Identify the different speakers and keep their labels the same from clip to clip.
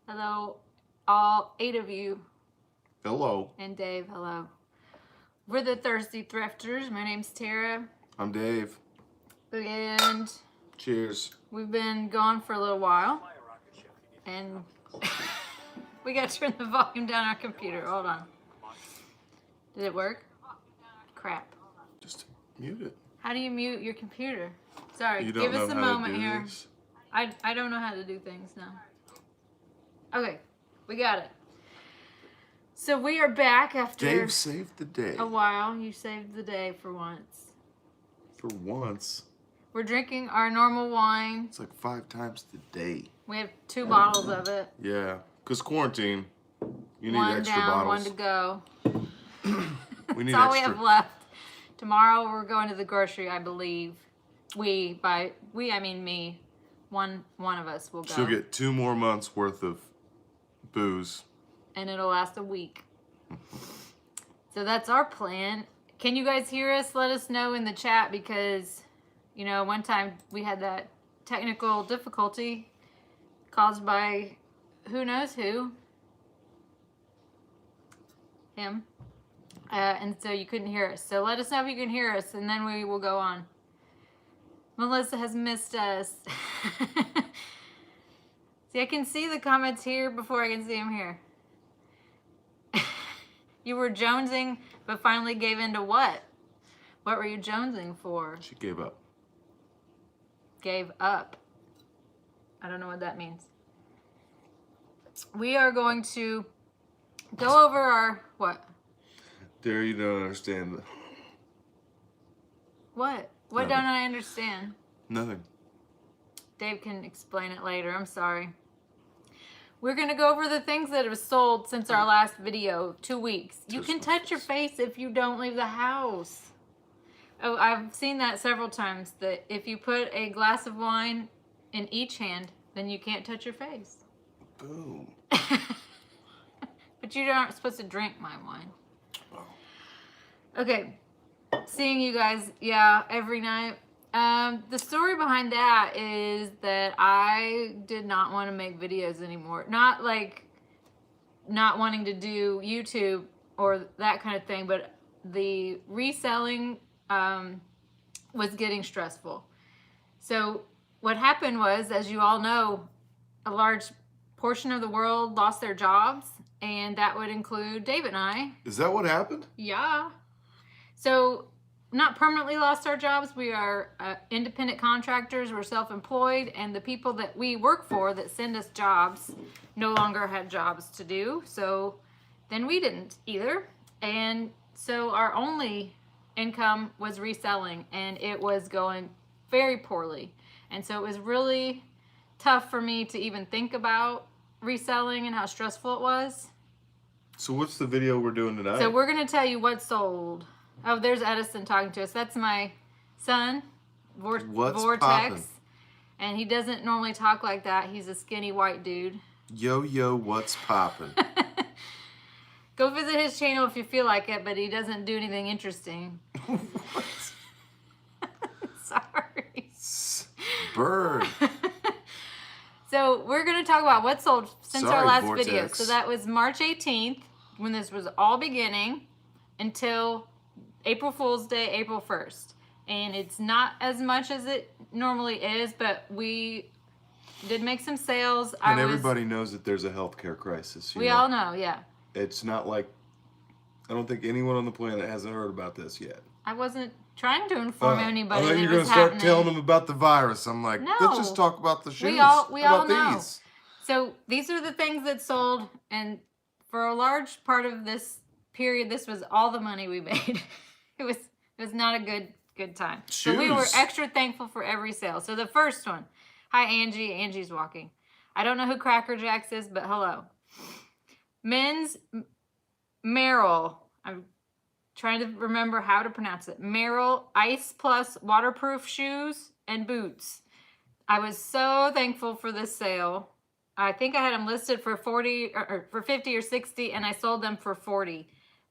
Speaker 1: Hello, all 8 of you.
Speaker 2: Hello.
Speaker 1: And Dave, hello. We're the Thirsty Thrifters. My name's Tara.
Speaker 2: I'm Dave.
Speaker 1: And
Speaker 2: cheers.
Speaker 1: We've been gone for a little while. And we got to turn the volume down on our computer. Hold on. Did it work? Crap.
Speaker 2: Just mute it.
Speaker 1: How do you mute your computer? Sorry,
Speaker 2: you don't
Speaker 1: give
Speaker 2: know
Speaker 1: us a
Speaker 2: how
Speaker 1: moment
Speaker 2: to do
Speaker 1: here.
Speaker 2: This?
Speaker 1: I don't know how to do things now. Okay, we got it. So we are back after
Speaker 2: Dave saved the day.
Speaker 1: a while. You saved the day for once.
Speaker 2: For once.
Speaker 1: We're drinking our normal wine.
Speaker 2: It's like 5 times the day.
Speaker 1: We have 2 bottles of it.
Speaker 2: Yeah, because quarantine, you need
Speaker 1: One
Speaker 2: extra
Speaker 1: down,
Speaker 2: bottles.
Speaker 1: one to go.
Speaker 2: We need
Speaker 1: That's all
Speaker 2: extra.
Speaker 1: we have left. Tomorrow we're going to the grocery, I believe. I mean me. One of us will go.
Speaker 2: She'll get 2 more months worth of booze.
Speaker 1: And it'll last a week. So that's our plan. Can you guys hear us? Let us know in the chat because, you know, one time we had that technical difficulty caused by who knows who. Him. And so you couldn't hear us. So let us know if you can hear us and then we will go on. Melissa has missed us. See, I can see the comments here before I can see them here. You were jonesing, but finally gave in to what? What were you jonesing for?
Speaker 2: She gave up.
Speaker 1: Gave up. I don't know what that means. We are going to go over our, what?
Speaker 2: Dare you don't understand.
Speaker 1: What? What
Speaker 2: Nothing.
Speaker 1: don't I understand?
Speaker 2: Nothing.
Speaker 1: Dave can explain it later. I'm sorry. We're going to go over the things that have sold since our last video, 2 weeks. You can touch your face if you don't leave the house. Oh, I've seen that several times, that if you put a glass of wine in each hand, then you can't touch your face.
Speaker 2: Boom.
Speaker 1: But you aren't supposed to drink my wine.
Speaker 2: Oh.
Speaker 1: Okay. Seeing you guys, yeah, every night. The story behind that is that I did not want to make videos anymore. Not like not wanting to do YouTube or that kind of thing, but the reselling was getting stressful. So what happened was, as you all know, a large portion of the world lost their jobs, and that would include Dave and I.
Speaker 2: Is that what happened?
Speaker 1: Yeah. So not permanently lost our jobs. We are independent contractors. We're self-employed, and the people that we work for that send us jobs no longer had jobs to do. So then we didn't either. And so our only income was reselling, and it was going very poorly. And so it was really tough for me to even think about reselling and how stressful it was.
Speaker 2: So what's the video we're doing tonight?
Speaker 1: So we're going to tell you what sold. Oh, there's Edison talking to us. That's my son,
Speaker 2: What's
Speaker 1: Vortex.
Speaker 2: poppin'?
Speaker 1: And he doesn't normally talk like that. He's a skinny white dude.
Speaker 2: Yo, what's poppin'?
Speaker 1: Go visit his channel if you feel like it, but he doesn't do anything interesting.
Speaker 2: What?
Speaker 1: Sorry.
Speaker 2: Bird.
Speaker 1: So we're going to talk about what sold since our last
Speaker 2: Vortex.
Speaker 1: video. So that was March 18th, when this was all beginning, until April Fool's Day, April 1st. And it's not as much as it normally is, but we did make some sales.
Speaker 2: And everybody knows that there's a healthcare crisis.
Speaker 1: We all know, yeah.
Speaker 2: It's not like, I don't think anyone on the planet hasn't heard about this yet.
Speaker 1: I wasn't trying to inform anybody
Speaker 2: I thought
Speaker 1: that
Speaker 2: you
Speaker 1: it
Speaker 2: were
Speaker 1: was
Speaker 2: going to start
Speaker 1: happening.
Speaker 2: telling them about the virus. I'm like,
Speaker 1: No.
Speaker 2: let's just talk about the shoes.
Speaker 1: We all
Speaker 2: How about
Speaker 1: know.
Speaker 2: these?
Speaker 1: So these are the things that sold, and for a large part of this period, this was all the money we made. It was not a good time.
Speaker 2: Shoes.
Speaker 1: So we were extra thankful for every sale. So the first one, hi Angie. Angie's walking. I don't know who Cracker Jacks is, but hello. Men's Merrill. I'm trying to remember how to pronounce it. Merrill Ice Plus waterproof shoes and boots. I was so thankful for this sale. I think I had them listed for 40 or for 50 or 60, and I sold them for 40.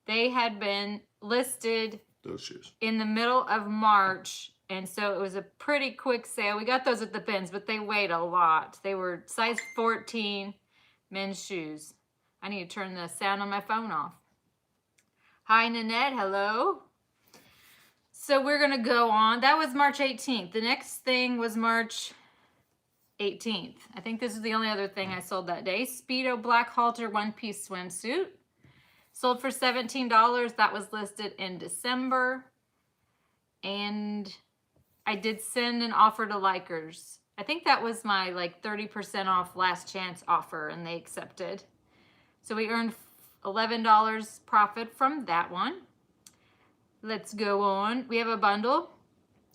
Speaker 1: They had been listed
Speaker 2: Those shoes.
Speaker 1: in the middle of March, and so it was a pretty quick sale. We got those at the bins, but they weighed a lot. They were size 14. men's shoes. I need to turn the sound on my phone off. Hi, Nanette. Hello. So we're going to go on. That was March 18th. The next thing was March 18th. I think this is the only other thing I sold that day. Speedo black halter one-piece swimsuit. Sold for $17. That was listed in December. And I did send an offer to Likers. I think that was my like 30% off last chance offer, and they accepted. So we earned $11 profit from that one. Let's go on. We have a bundle.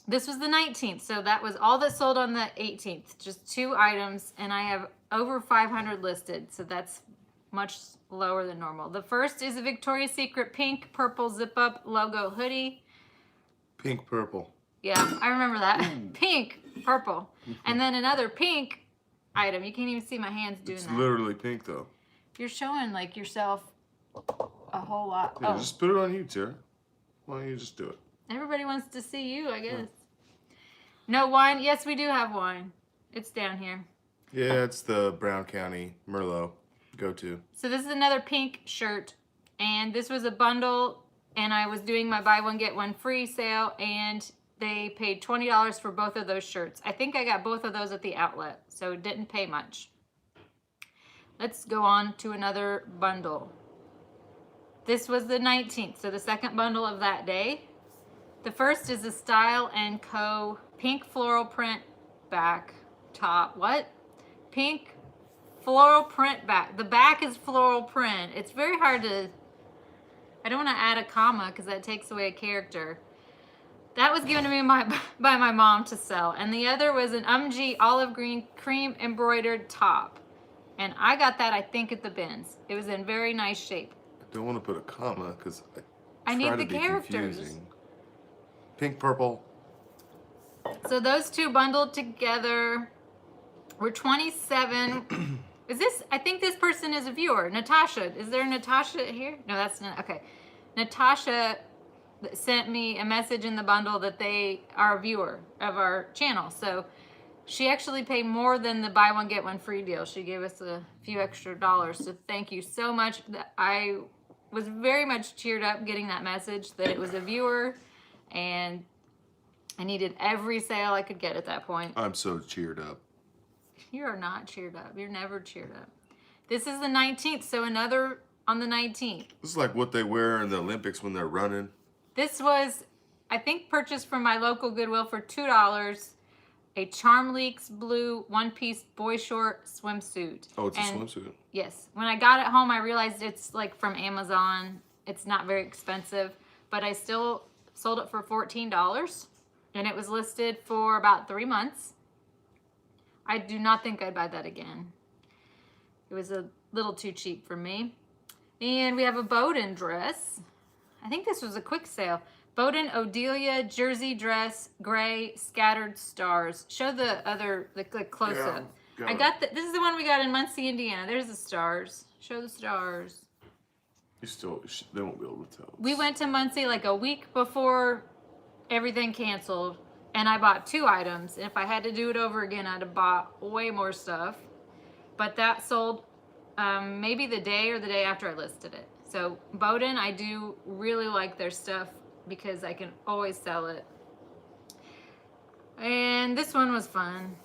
Speaker 1: This was the 19th, so that was all that sold on the 18th. Just 2 items, and I have over 500 listed, so that's much lower than normal. The first is a Victoria's Secret pink purple zip-up logo hoodie.
Speaker 2: Pink purple.
Speaker 1: Yeah, I remember that. Pink purple. And then another pink item. You can't even see my hands doing that.
Speaker 2: It's literally pink, though.
Speaker 1: You're showing like yourself a whole lot.
Speaker 2: Yeah, just put it on you, Tara. Why don't you just do it?
Speaker 1: Everybody wants to see you, I guess. No wine? Yes, we do have wine. It's down here.
Speaker 2: Yeah, it's the Brown County Merlot go-to.
Speaker 1: So this is another pink shirt, and this was a bundle, and I was doing my buy one get one free sale, and they paid $20 for both of those shirts. I think I got both of those at the outlet, so it didn't pay much. Let's go on to another bundle. This was the 19th, so the second bundle of that day. The first is a Style & Co. pink floral print back top. What? Pink floral print back. The back is floral print. It's very hard to... I don't want to add a comma because that takes away a character. That was given to me by my mom to sell. And the other was an olive green cream embroidered top. And I got that, I think, at the bins. It was in very nice shape.
Speaker 2: I don't want to put a comma because
Speaker 1: I need the characters.
Speaker 2: Confusing. Pink, purple.
Speaker 1: So those two bundled together were $27. Is this, I think this person is a viewer. Natasha. Is there Natasha here? No, that's not. Okay. Natasha sent me a message in the bundle that they are a viewer of our channel. So she actually paid more than the buy one get one free deal. She gave us a few extra dollars. So thank you so much. I was very much cheered up getting that message that it was a viewer, and I needed every sale I could get at that point.
Speaker 2: I'm so cheered up.
Speaker 1: You are not cheered up. You're never cheered up. This is the 19th, so another on the 19th.
Speaker 2: This is like what they wear in the Olympics when they're running.
Speaker 1: This was, I think, purchased from my local Goodwill for $2. A Charm Leaks blue one-piece boy short swimsuit.
Speaker 2: Oh, it's a swimsuit.
Speaker 1: Yes. When I got it home, I realized it's like from Amazon. It's not very expensive, but I still sold it for $14, and it was listed for about 3 months. I do not think I'd buy that again. It was a little too cheap for me. And we have a Bowden dress. I think this was a quick sale. Bowden Odelia jersey dress, gray, scattered stars. Show the other, the close up.
Speaker 2: Yeah,
Speaker 1: I got this is the one we got in Muncie, Indiana. There's the stars. Show the stars.
Speaker 2: You still, they won't be able to tell.
Speaker 1: We went to Muncie like a week before everything canceled, and I bought 2 items. And if I had to do it over again, I'd have bought way more stuff. But that sold maybe the day or the day after I listed it. So Bowden, I do really like their stuff because I can always sell it. And this one was fun.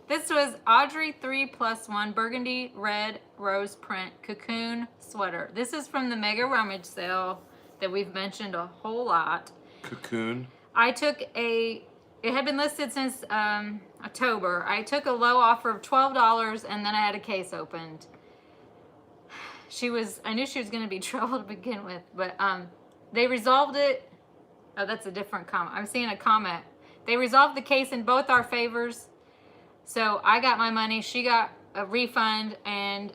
Speaker 1: This was Audrey 3+1 burgundy red rose print cocoon sweater. This is from the mega rummage sale that we've mentioned a whole lot.
Speaker 2: Cocoon.
Speaker 1: I took it had been listed since October. I took a low offer of $12, and then I had a case opened. I knew she was going to be trouble to begin with, but they resolved it. Oh, that's a different comment. I'm seeing a comment. They resolved the case in both our favors. So I got my money, she got a refund, and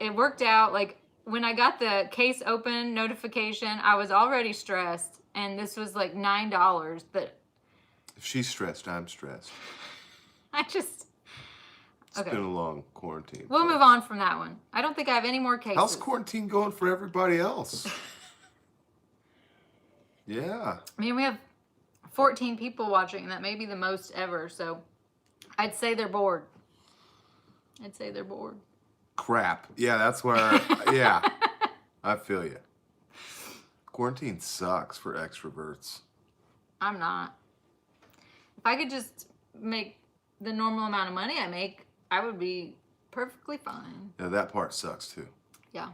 Speaker 1: it worked out. Like when I got the case open notification, I was already stressed, and this was like $9. But
Speaker 2: if she's stressed, I'm stressed.
Speaker 1: It's
Speaker 2: been a long quarantine.
Speaker 1: We'll move on from that one. I don't think I have any more cases.
Speaker 2: How's quarantine going for everybody else? Yeah.
Speaker 1: I mean, we have 14 people watching, and that may be the most ever, so I'd say they're bored.
Speaker 2: Crap. Yeah, that's where. Yeah, I feel you. Quarantine sucks for extroverts.
Speaker 1: I'm not. If I could just make the normal amount of money I make, I would be perfectly fine.
Speaker 2: Yeah, that part sucks too.
Speaker 1: Yeah.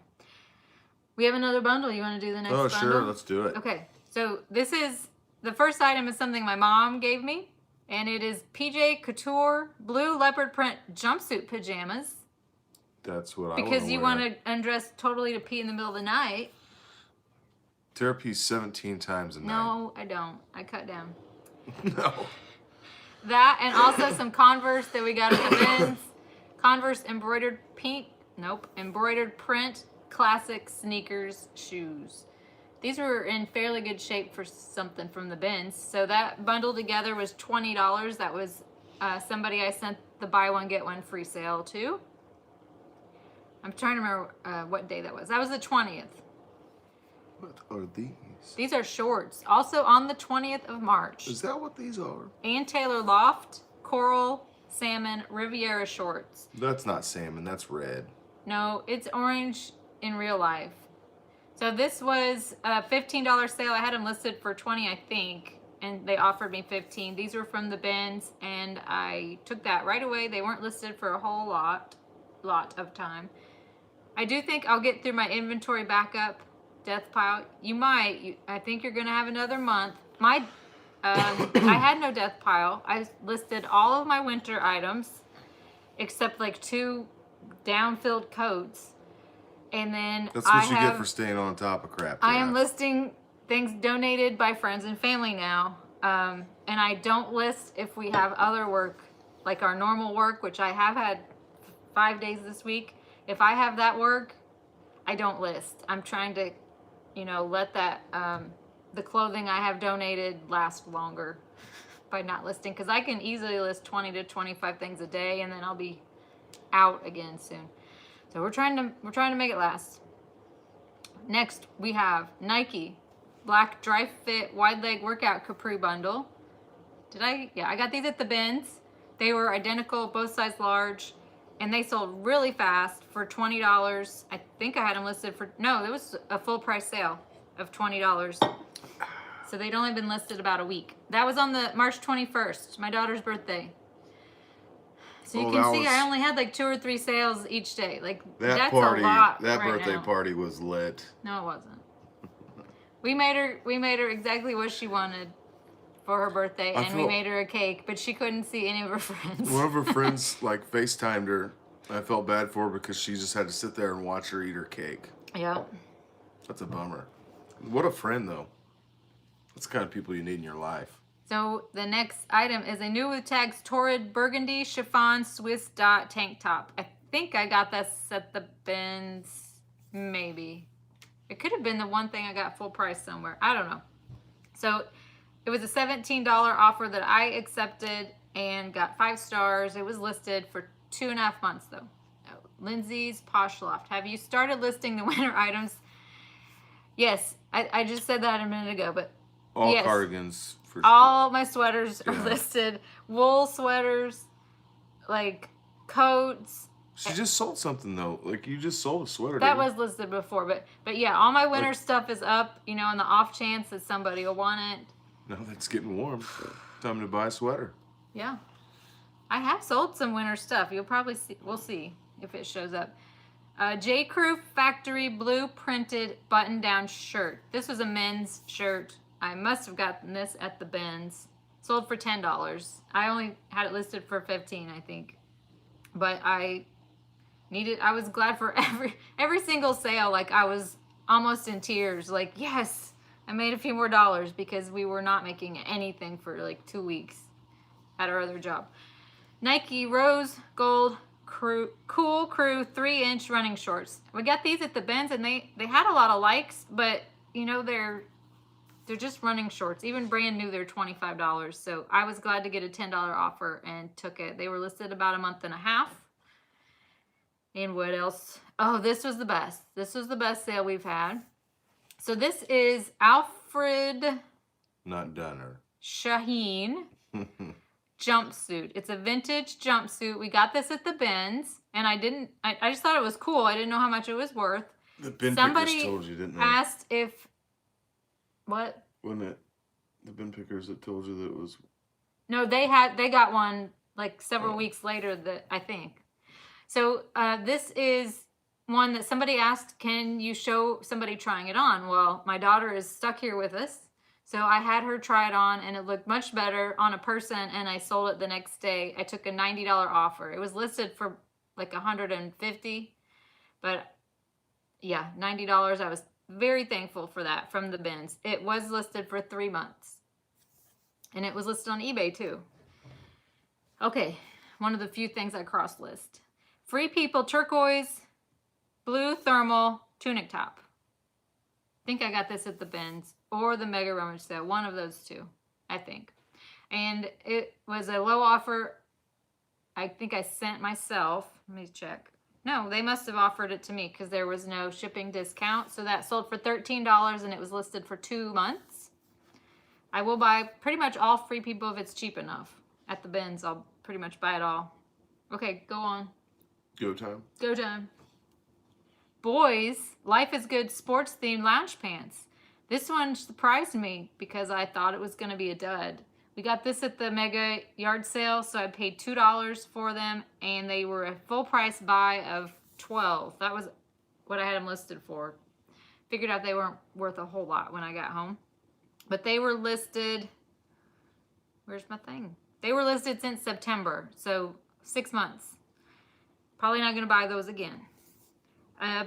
Speaker 1: We have another bundle. You want to do the next
Speaker 2: Oh,
Speaker 1: bundle?
Speaker 2: sure. Let's do it.
Speaker 1: Okay. So this is, the first item is something my mom gave me. And it is PJ Couture blue leopard print jumpsuit pajamas.
Speaker 2: That's what I
Speaker 1: Because you want
Speaker 2: wear.
Speaker 1: to undress totally to pee in the middle of the night.
Speaker 2: Therapy 17 times a night.
Speaker 1: No, I don't. I cut down.
Speaker 2: No.
Speaker 1: That and also some Converse that we got at the bins. Converse embroidered print classic sneakers shoes. These were in fairly good shape for something from the bins. So that bundle together was $20. That was somebody I sent the buy one get one free sale to. I'm trying to remember what day that was. That was the 20th.
Speaker 2: What are these?
Speaker 1: These are shorts. Also on the 20th of March.
Speaker 2: Is that what these are?
Speaker 1: Ann Taylor Loft, Coral, Salmon, Riviera shorts.
Speaker 2: That's not salmon. That's red.
Speaker 1: No, it's orange in real life. So this was a $15 sale. I had them listed for $20, I think, and they offered me $15. These were from the bins, and I took that right away. They weren't listed for a whole lot of time. I do think I'll get through my inventory backup death pile. You might. I think you're going to have another month. I had no death pile. I listed all of my winter items except like 2 down-filled coats. And then
Speaker 2: That's what you get for staying on top of crap.
Speaker 1: I am listing things donated by friends and family now. And I don't list if we have other work, like our normal work, which I have had 5 days this week. If I have that work, I don't list. I'm trying to, let that, the clothing I have donated last longer by not listing. Because I can easily list 20 to 25 things a day, and then I'll be out again soon. So we're trying to make it last. Next, we have Nike black dry fit wide leg workout capri bundle. Yeah, I got these at the bins. They were identical, both size large, and they sold really fast for $20. I think I had them listed for, no, it was a full price sale of $20. So they'd only been listed about a week. That was on the March 21st, my daughter's birthday. So you can see I only had like 2 or 3 sales each day. Like that's a lot.
Speaker 2: That
Speaker 1: right
Speaker 2: birthday
Speaker 1: now.
Speaker 2: party was lit.
Speaker 1: No, it wasn't. We made her exactly what she wanted for her birthday, and we made her a cake, but she couldn't see any of her friends.
Speaker 2: One of her friends like FaceTimed her. I felt bad for her because she just had to sit there and watch her eat her cake.
Speaker 1: Yeah.
Speaker 2: That's a bummer. What a friend though. That's the kind of people you need in your life.
Speaker 1: So the next item is a new with tags torrid burgundy chiffon Swiss dot tank top. I think I got this at the bins, maybe. It could have been the one thing I got full price somewhere. I don't know. So it was a $17 offer that I accepted and got 5 stars. It was listed for 2.5 months though. Oh, Lindsay's Posh Loft. Have you started listing the winter items? Yes, I just said that a minute ago, but
Speaker 2: all
Speaker 1: yes.
Speaker 2: Cardigans.
Speaker 1: All my sweaters are listed. Wool sweaters, like coats.
Speaker 2: She just sold something though. Like you just sold a sweater.
Speaker 1: That was listed before, but yeah, all my winter stuff is up. On the off chance that somebody will want it.
Speaker 2: No, that's getting warm. Time to buy a sweater.
Speaker 1: Yeah, I have sold some winter stuff. You'll probably see. We'll see if it shows up. J. Crew Factory blue printed button-down shirt. This was a men's shirt. I must have gotten this at the bins. Sold for $10. I only had it listed for $15, I think. But I was glad for every single sale. Like I was almost in tears. Like, yes, I made a few more dollars because we were not making anything for like 2 weeks at our other job. Nike Rose Gold Cool Crew 3-inch running shorts. We got these at the bins and they had a lot of likes, but they're just running shorts. Even brand new, they're $25. So I was glad to get a $10 offer and took it. They were listed about a month and a half. And what else? Oh, this was the best. This was the best sale we've had. So this is Alfred
Speaker 2: Not Dunner.
Speaker 1: Shaheen jumpsuit. It's a vintage jumpsuit. We got this at the bins. and I just thought it was cool. I didn't know how much it was worth.
Speaker 2: The bin
Speaker 1: Somebody
Speaker 2: pickers told you, didn't they?
Speaker 1: asked if, what?
Speaker 2: Wasn't it the bin pickers that told you that it was?
Speaker 1: No, they got one like several weeks later, that I think. So this is one that somebody asked, can you show somebody trying it on? Well, my daughter is stuck here with us. So I had her try it on, and it looked much better on a person, and I sold it the next day. I took a $90 offer. It was listed for like $150, but yeah, $90. I was very thankful for that from the bins. It was listed for 3 months, and it was listed on eBay too. Okay, one of the few things I cross-list. Free People turquoise, blue thermal tunic top. I think I got this at the bins or the mega rummage sale, one of those two, I think. And it was a low offer. I think I sent myself, let me check. No, they must have offered it to me because there was no shipping discount. So that sold for $13 and it was listed for 2 months. I will buy pretty much all Free People if it's cheap enough. At the bins, I'll pretty much buy it all. Okay, go on.
Speaker 2: Go time.
Speaker 1: Go time. Boys, Life is Good sports themed lounge pants. This one surprised me because I thought it was going to be a dud. We got this at the mega yard sale, so I paid $2 for them, and they were a full price buy of $12. That was what I had them listed for. Figured out they weren't worth a whole lot when I got home. But they were listed, where's my thing? They were listed since September, so 6 months. Probably not going to buy those again. I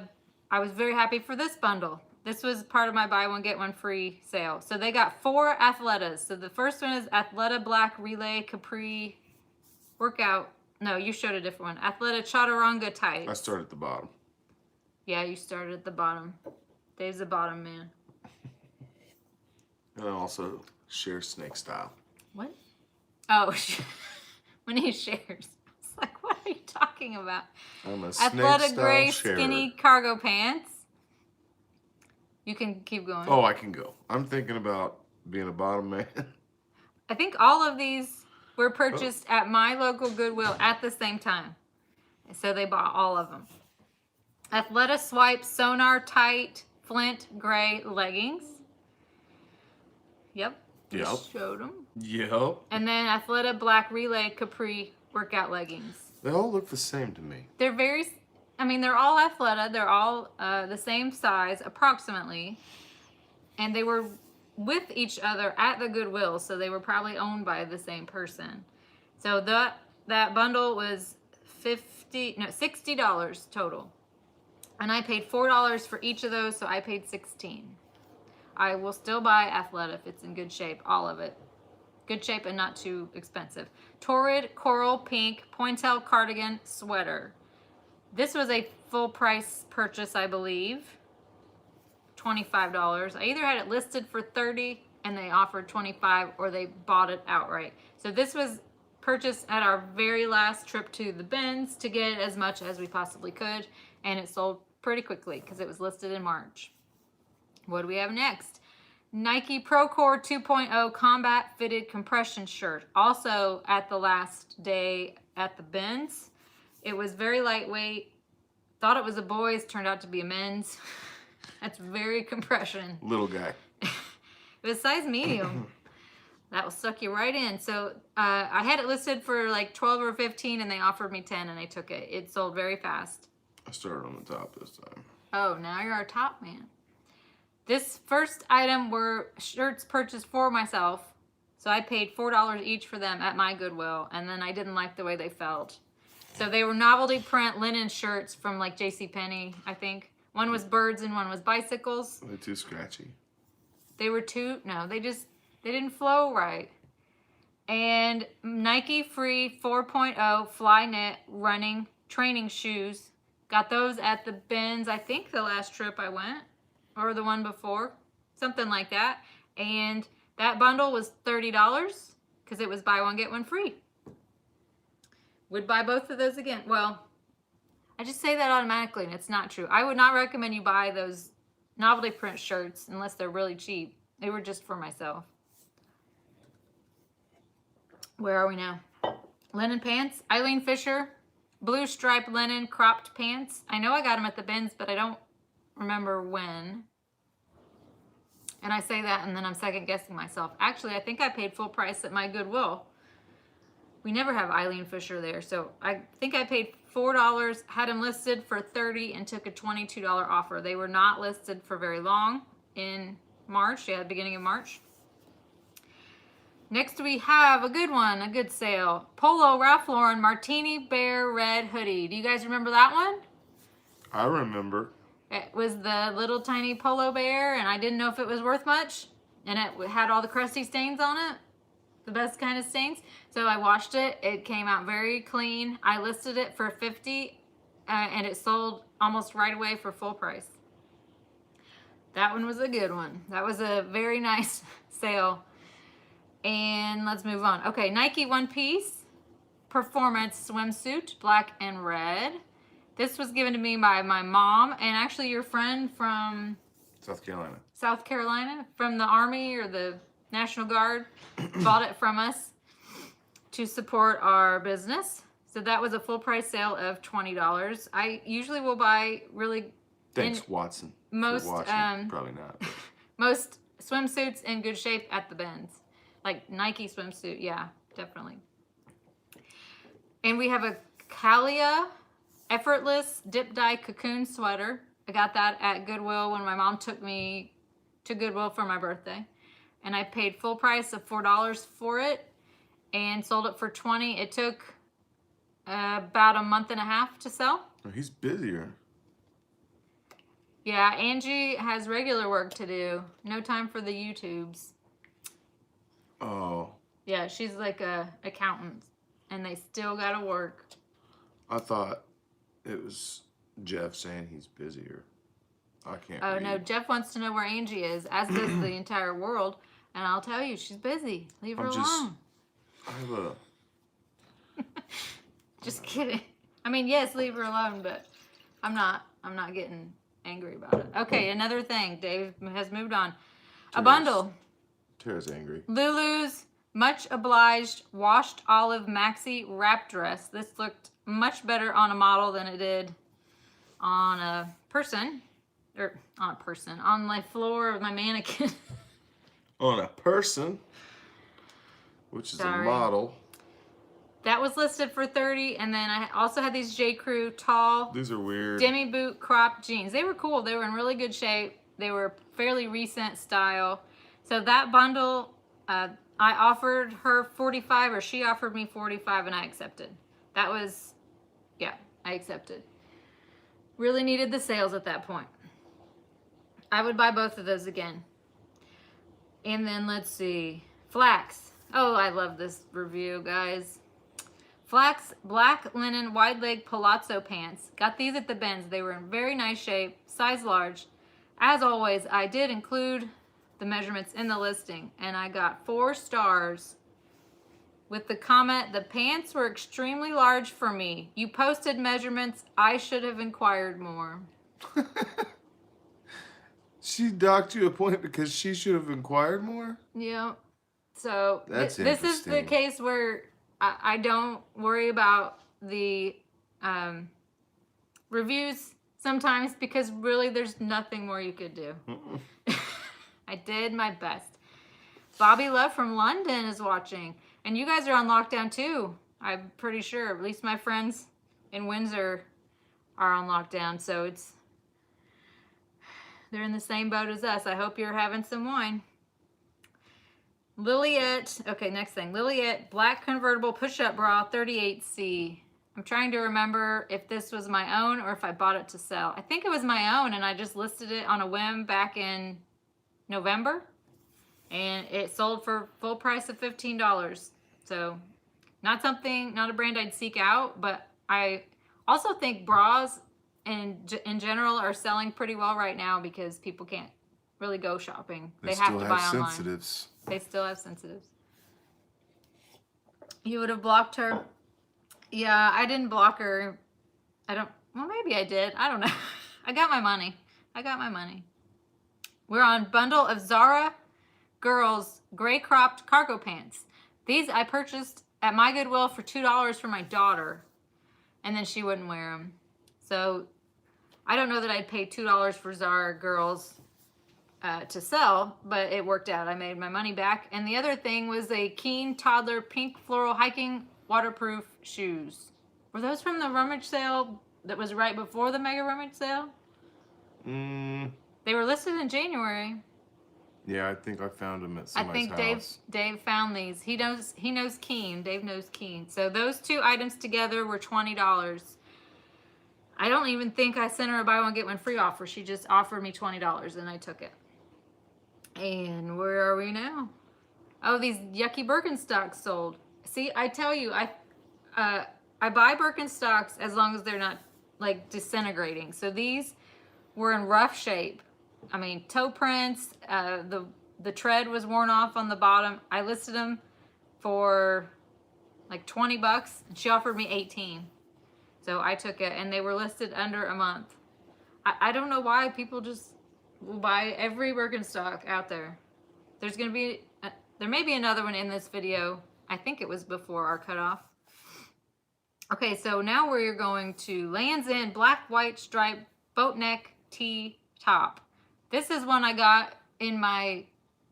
Speaker 1: was very happy for this bundle. This was part of my buy one, get one free sale. So they got 4 Athletas. So the first one is Athleta Black Relay Capri Workout. No, you showed a different one. Athleta Chaturanga Tights.
Speaker 2: I started at the bottom.
Speaker 1: Yeah, you started at the bottom. Dave's the bottom man.
Speaker 2: And I also share snake style.
Speaker 1: What? Oh, when he shares. It's like, what are you talking about?
Speaker 2: I'm a snake
Speaker 1: Athleta
Speaker 2: style
Speaker 1: gray
Speaker 2: sharer.
Speaker 1: skinny cargo pants. You can keep going.
Speaker 2: Oh, I can go. I'm thinking about being a bottom man.
Speaker 1: I think all of these were purchased at my local Goodwill at the same time. So they bought all of them. Athleta Swipe Sonar Tight Flint Gray Leggings. Yep.
Speaker 2: Yep.
Speaker 1: Showed them.
Speaker 2: Yep.
Speaker 1: And then Athleta Black Relay Capri Workout Leggings.
Speaker 2: They all look the same to me.
Speaker 1: They're they're all Athleta. They're all the same size, approximately. And they were with each other at the Goodwill, so they were probably owned by the same person. So that bundle was $60 total. And I paid $4 for each of those, so I paid $16. I will still buy Athleta if it's in good shape, all of it. Good shape and not too expensive. Torrid Coral Pink Pointel Cardigan Sweater. This was a full price purchase, I believe. $25. I either had it listed for $30 and they offered $25, or they bought it outright. So this was purchased at our very last trip to the bins to get as much as we possibly could, and it sold pretty quickly because it was listed in March. What do we have next? Nike Procore 2.0 Combat Fitted Compression Shirt. Also at the last day at the bins. It was very lightweight. Thought it was a boy's, turned out to be a men's. That's very compression.
Speaker 2: Little guy.
Speaker 1: It was size medium. That will suck you right in. So I had it listed for like 12 or 15 and they offered me 10 and I took it. It sold very fast.
Speaker 2: I started on the top this time.
Speaker 1: Oh, now you're our top man. This first item were shirts purchased for myself. So I paid $4 each for them at my Goodwill, and then I didn't like the way they felt. So they were novelty print linen shirts from like JCPenney, I think. One was birds and one was bicycles.
Speaker 2: Are they too scratchy?
Speaker 1: They were they didn't flow right. And Nike Free 4.0 Fly Knit running training shoes. Got those at the bins, I think the last trip I went. Or the one before, something like that. And that bundle was $30 because it was buy one, get one free. Would buy both of those again. Well, I just say that automatically and it's not true. I would not recommend you buy those novelty print shirts unless they're really cheap. They were just for myself. Where are we now? Linen pants, Eileen Fisher. blue striped linen cropped pants. I know I got them at the bins, but I don't remember when. And I say that and then I'm second guessing myself. Actually, I think I paid full price at my Goodwill. We never have Eileen Fisher there, so I think I paid $4, had them listed for $30, and took a $22 offer. They were not listed for very long in March, yeah, the beginning of March. Next we have a good one, a good sale. Polo Ralph Lauren Martini Bear Red Hoodie. Do you guys remember that one?
Speaker 2: I remember.
Speaker 1: It was the little tiny polo bear, and I didn't know if it was worth much, and it had all the crusty stains on it. The best kind of stains. So I washed it. It came out very clean. I listed it for $50 and it sold almost right away for full price. That one was a good one. That was a very nice sale. And let's move on. Okay, Nike One Piece Performance Swimsuit, black and red. This was given to me by my mom and actually your friend from
Speaker 2: South
Speaker 1: Carolina, from the Army or the National Guard bought it from us to support our business. So that was a full price sale of $20. I usually will buy really
Speaker 2: Thanks, Watson.
Speaker 1: Most
Speaker 2: probably not. But.
Speaker 1: Most swimsuits in good shape at the bins. Like Nike swimsuit, yeah, definitely. And we have a Calia Effortless Dip Dye Cocoon Sweater. I got that at Goodwill when my mom took me to Goodwill for my birthday. And I paid full price of $4 for it and sold it for $20. It took about a month and a half to sell.
Speaker 2: Oh, he's busier.
Speaker 1: Yeah, Angie has regular work to do. No time for the YouTubes.
Speaker 2: Oh.
Speaker 1: Yeah, she's like a accountant, and they still gotta work.
Speaker 2: I thought it was Jeff saying he's busier. I can't.
Speaker 1: Oh
Speaker 2: read.
Speaker 1: no, Jeff wants to know where Angie is, as does the entire world. And I'll tell you, she's busy. Leave her alone.
Speaker 2: I have a.
Speaker 1: Just kidding. I mean, yes, leave her alone, but I'm not getting angry about it. Okay, another thing. Dave has moved on. A bundle.
Speaker 2: Tara's angry.
Speaker 1: Lulu's Much Obliged Washed Olive Maxi Wrap Dress. This looked much better on a model than it did on a person. Or on my floor of my mannequin.
Speaker 2: On a person, which is a model.
Speaker 1: That was listed for $30, and then I also had these J. Crew tall.
Speaker 2: These are weird.
Speaker 1: Demi boot cropped jeans. They were cool. They were in really good shape. They were fairly recent style. So that bundle, I offered her $45, or she offered me $45, and I accepted. That was, yeah, I accepted. Really needed the sales at that point. I would buy both of those again. And then let's see, Flax. Oh, I love this review, guys. Flax black linen wide leg palazzo pants. Got these at the bins. They were in very nice shape, size large. As always, I did include the measurements in the listing, and I got 4 stars with the comment, the pants were extremely large for me. You posted measurements. I should have inquired more.
Speaker 2: She docked you a point because she should have inquired more?
Speaker 1: Yeah. So
Speaker 2: this
Speaker 1: is the case where I don't worry about the reviews sometimes because really there's nothing more you could do. I did my best. Bobby Love from London is watching. And you guys are on lockdown too. I'm pretty sure. At least my friends in Windsor are on lockdown. So they're in the same boat as us. I hope you're having some wine. Liliette, okay, next thing. Liliette black convertible push-up bra 38C. I'm trying to remember if this was my own or if I bought it to sell. I think it was my own, and I just listed it on a whim back in November. And it sold for full price of $15. So not a brand I'd seek out, but I also think bras in general are selling pretty well right now because people can't really go shopping. They have to buy online.
Speaker 2: Sensitives.
Speaker 1: They still have sensitives. You would have blocked her. Yeah, I didn't block her. Well, maybe I did. I don't know. I got my money. We're on bundle of Zara girls gray cropped cargo pants. These I purchased at my Goodwill for $2 for my daughter. and then she wouldn't wear them. So I don't know that I'd pay $2 for Zara girls to sell, but it worked out. I made my money back. And the other thing was a Keen Toddler pink floral hiking waterproof shoes. Were those from the rummage sale that was right before the mega rummage sale? They were listed in January.
Speaker 2: Yeah, I think I found them at somebody's house.
Speaker 1: I think Dave found these. He knows Keen. Dave knows Keen. So those two items together were $20. I don't even think I sent her a buy one get one free offer. She just offered me $20 and I took it. And where are we now? Oh, these yucky Birkenstocks sold. See, I tell you, I buy Birkenstocks as long as they're not like disintegrating. So these were in rough shape. I mean, toe prints, the tread was worn off on the bottom. I listed them for like $20 and she offered me 18. So I took it and they were listed under a month. I don't know why people just will buy every Birkenstock out there. There's going to be, there may be another one in this video. I think it was before our cutoff. Okay, so now we're going to Lands' End black, white, striped boat neck tee top. This is one I got in my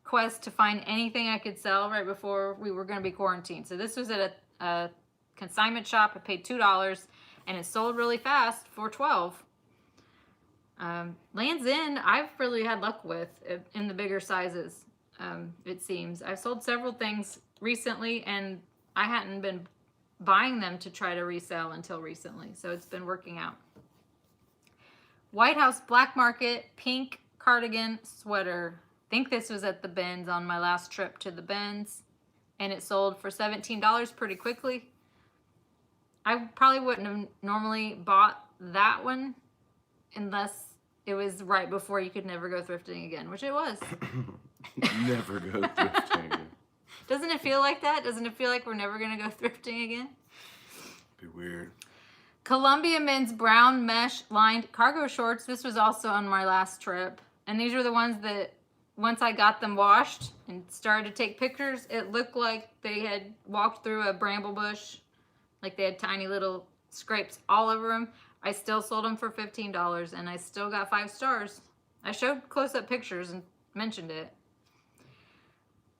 Speaker 1: quest to find anything I could sell right before we were going to be quarantined. So this was at a consignment shop. I paid $2 and it sold really fast for $12. Lands' End, I've really had luck with in the bigger sizes, it seems. I've sold several things recently and I hadn't been buying them to try to resell until recently. So it's been working out. White House Black Market pink cardigan sweater. I think this was at the Benz on my last trip to the Benz. And it sold for $17 pretty quickly. I probably wouldn't have normally bought that one unless it was right before you could never go thrifting again, which it was.
Speaker 2: Never go thrifting again.
Speaker 1: Doesn't it feel like that? Doesn't it feel like we're never going to go thrifting again?
Speaker 2: Be weird.
Speaker 1: Columbia men's brown mesh lined cargo shorts. This was also on my last trip. And these were the ones that once I got them washed and started to take pictures, it looked like they had walked through a bramble bush. Like they had tiny little scrapes all over them. I still sold them for $15 and I still got 5 stars. I showed close-up pictures and mentioned it.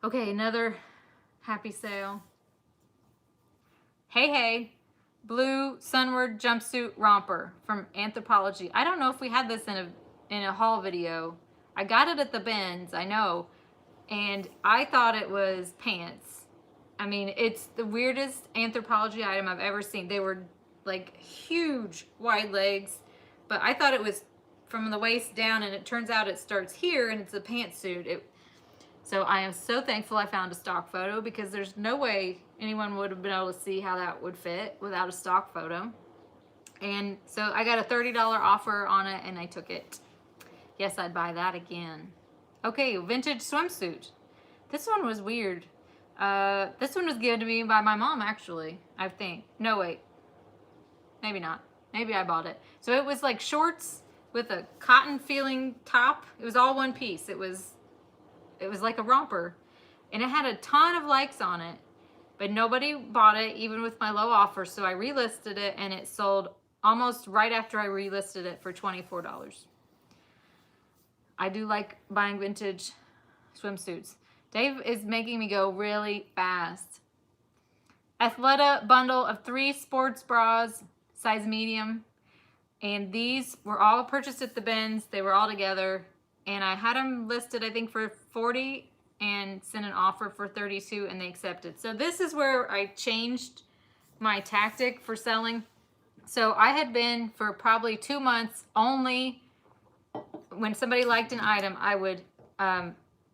Speaker 1: Okay, another happy sale. Hey, blue sunward jumpsuit romper from Anthropologie. I don't know if we had this in a haul video. I got it at the Benz, I know, and I thought it was pants. I mean, it's the weirdest Anthropologie item I've ever seen. They were like huge wide legs, but I thought it was from the waist down, and it turns out it starts here and it's a pantsuit. So I am so thankful I found a stock photo because there's no way anyone would have been able to see how that would fit without a stock photo. And so I got a $30 offer on it and I took it. Yes, I'd buy that again. Okay, vintage swimsuit. This one was weird. This one was given to me by my mom, actually, I think. No, wait. Maybe not. Maybe I bought it. So it was like shorts with a cotton feeling top. It was all one piece. It was like a romper. And it had a ton of likes on it. But nobody bought it, even with my low offer. So I relisted it and it sold almost right after I relisted it for $24. I do like buying vintage swimsuits. Dave is making me go really fast. Athleta bundle of 3 sports bras, size medium. And these were all purchased at the Benz. They were all together. And I had them listed, I think, for $40 and sent an offer for $32 and they accepted. So this is where I changed my tactic for selling. So I had been for probably 2 months only when somebody liked an item, I would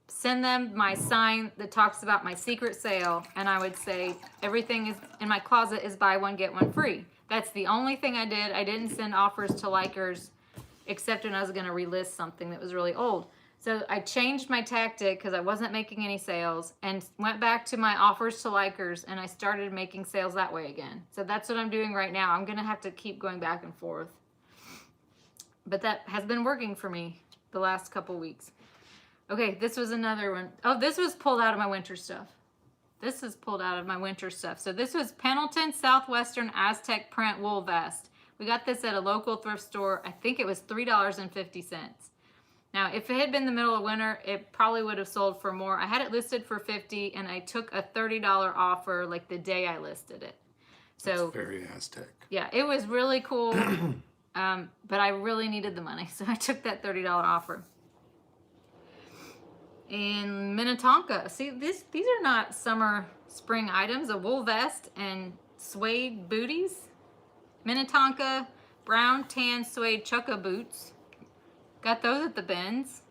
Speaker 1: send them my sign that talks about my secret sale, and I would say everything is in my closet is buy one get one free. That's the only thing I did. I didn't send offers to likers except when I was going to relist something that was really old. So I changed my tactic because I wasn't making any sales and went back to my offers to likers, and I started making sales that way again. So that's what I'm doing right now. I'm going to have to keep going back and forth. But that has been working for me the last couple weeks. Okay, this was another one. Oh, this was pulled out of my winter stuff. This is pulled out of my winter stuff. So this was Pendleton Southwestern Aztec print wool vest. We got this at a local thrift store. I think it was $3.50. Now, if it had been the middle of winter, it probably would have sold for more. I had it listed for $50, and I took a $30 offer like the day I listed it. So
Speaker 2: it's very Aztec.
Speaker 1: Yeah, it was really cool, but I really needed the money, so I took that $30 offer. In Minnetonka, see, these are not summer, spring items. A wool vest and suede booties. Minnetonka brown tan suede chukka boots. Got those at the bins.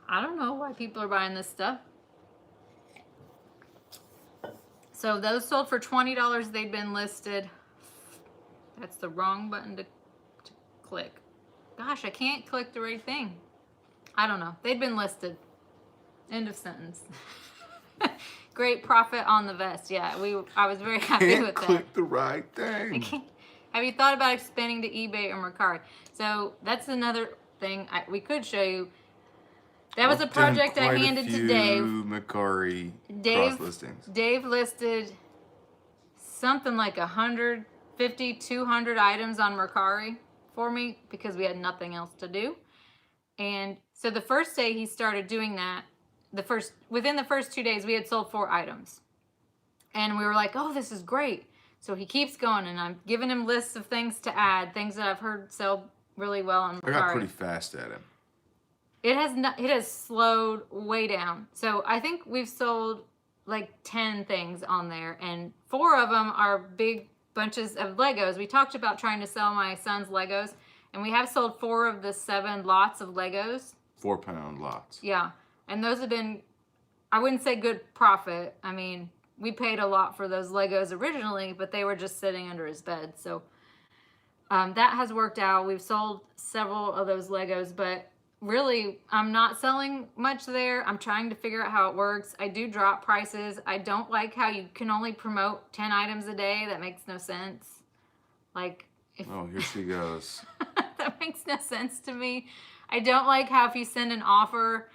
Speaker 1: I don't know why people are buying this stuff. So those sold for $20. They'd been listed. That's the wrong button to click. Gosh, I can't click the right thing. I don't know. They'd been listed. End of sentence. Great profit on the vest. Yeah, I was very happy with that.
Speaker 2: Click the right thing.
Speaker 1: Have you thought about expanding to eBay or Mercari? So that's another thing we could show you. That was a project I handed to Dave.
Speaker 2: Mercari cross listings.
Speaker 1: Dave listed something like 150, 200 items on Mercari for me because we had nothing else to do. And so the first day he started doing that, within the first 2 days, we had sold 4 items. And we were like, oh, this is great. So he keeps going, and I'm giving him lists of things to add, things that I've heard sell really well on Mercari.
Speaker 2: I got pretty fast at him.
Speaker 1: It has slowed way down. So I think we've sold like 10 things on there, and 4 of them are big bunches of Legos. We talked about trying to sell my son's Legos, and we have sold 4 of the 7 lots of Legos.
Speaker 2: 4-pound lots.
Speaker 1: Yeah, and those have been, I wouldn't say good profit. I mean, we paid a lot for those Legos originally, but they were just sitting under his bed. So that has worked out. We've sold several of those Legos, but really, I'm not selling much there. I'm trying to figure out how it works. I do drop prices. I don't like how you can only promote 10 items a day. That makes no sense. Like,
Speaker 2: oh, here she goes.
Speaker 1: That makes no sense to me. I don't like how if you send an offer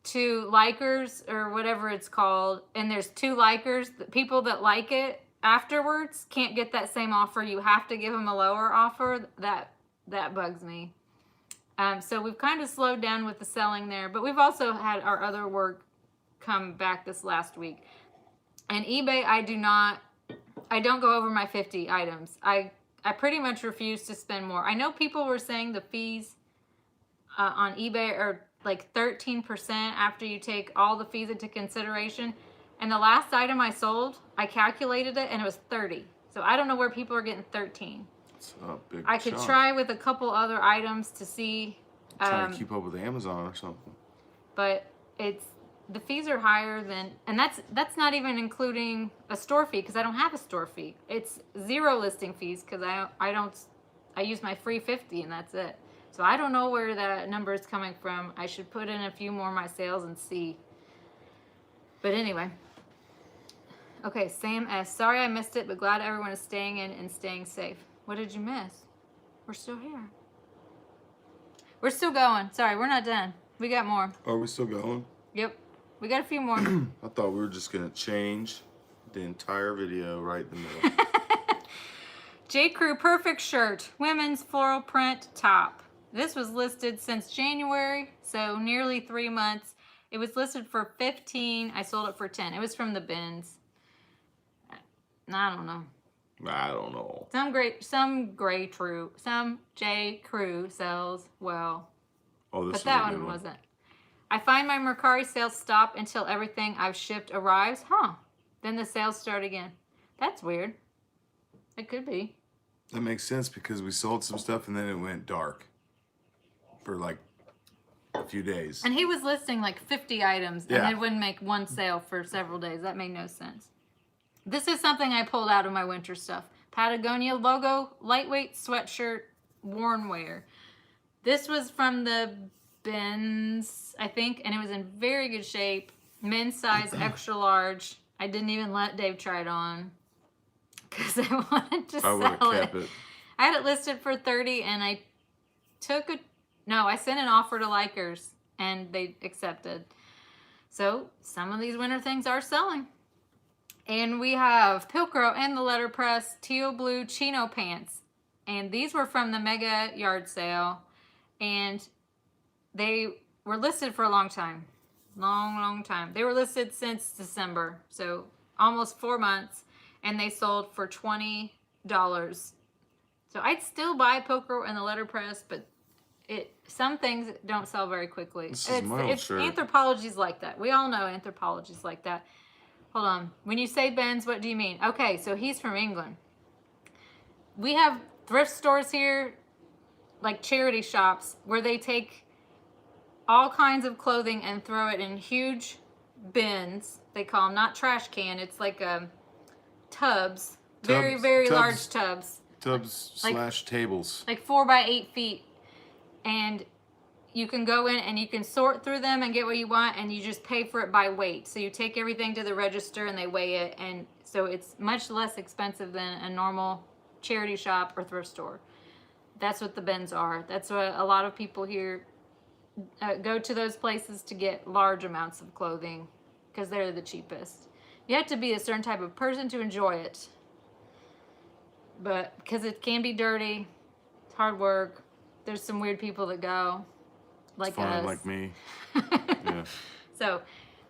Speaker 1: to likers or whatever it's called, and there's 2 likers, the people that like it afterwards can't get that same offer. You have to give them a lower offer. That bugs me. So we've kind of slowed down with the selling there, but we've also had our other work come back this last week. And eBay, I don't go over my 50 items. I pretty much refuse to spend more. I know people were saying the fees on eBay are like 13% after you take all the fees into consideration. And the last item I sold, I calculated it, and it was 30. So I don't know where people are getting 13. I could try with a couple other items to see.
Speaker 2: Trying to keep up with Amazon or something.
Speaker 1: But the fees are higher than, and that's not even including a store fee because I don't have a store fee. It's 0 listing fees because I use my free 50 and that's it. So I don't know where that number is coming from. I should put in a few more of my sales and see. But anyway. Okay, Sam S. Sorry I missed it, but glad everyone is staying in and staying safe. What did you miss? We're still here. We're still going. Sorry, we're not done. We got more.
Speaker 2: Are we still going?
Speaker 1: Yep. We got a few more.
Speaker 2: I thought we were just going to change the entire video right in the middle.
Speaker 1: J. Crew Perfect Shirt. Women's floral print top. This was listed since January, so nearly 3 months. It was listed for $15. I sold it for $10. It was from the bins. I don't know.
Speaker 2: I don't know.
Speaker 1: Some J. Crew sells well.
Speaker 2: Oh, this
Speaker 1: but that one wasn't. I find my Mercari sales stop until everything I've shipped arrives. Huh. Then the sales start again. That's weird. It could be.
Speaker 2: That makes sense because we sold some stuff and then it went dark for like a few days.
Speaker 1: And he was listing like 50 items
Speaker 2: Yeah.
Speaker 1: and it wouldn't make one sale for several days. That made no sense. This is something I pulled out of my winter stuff. Patagonia logo, lightweight sweatshirt, worn wear. This was from the bins, I think, and it was in very good shape. Men's size, extra large. I didn't even let Dave try it on because I wanted to sell it. I had it listed for $30, and I sent an offer to likers, and they accepted. So some of these winter things are selling. And we have Pilcrow and the letterpress teal blue chino pants. And these were from the mega yard sale. And they were listed for a long time. Long time. They were listed since December. So almost 4 months. And they sold for $20. So I'd still buy Pilcrow and the letterpress, but some things don't sell very quickly.
Speaker 2: This is my old shirt.
Speaker 1: Anthropologie's like that. We all know Anthropologie's like that. Hold on. When you say Ben's, what do you mean? Okay, so he's from England. We have thrift stores here, like charity shops, where they take all kinds of clothing and throw it in huge bins. They call them not trash can. It's like tubs. Very large tubs.
Speaker 2: Tubs / tables.
Speaker 1: Like 4 by 8 feet. And you can go in and you can sort through them and get what you want, and you just pay for it by weight. So you take everything to the register and they weigh it, and so it's much less expensive than a normal charity shop or thrift store. That's what the bins are. That's what a lot of people here go to, those places to get large amounts of clothing because they're the cheapest. You have to be a certain type of person to enjoy it, but because it can be dirty, it's hard work. There's some weird people that go, like us.
Speaker 2: Like me. Yeah. So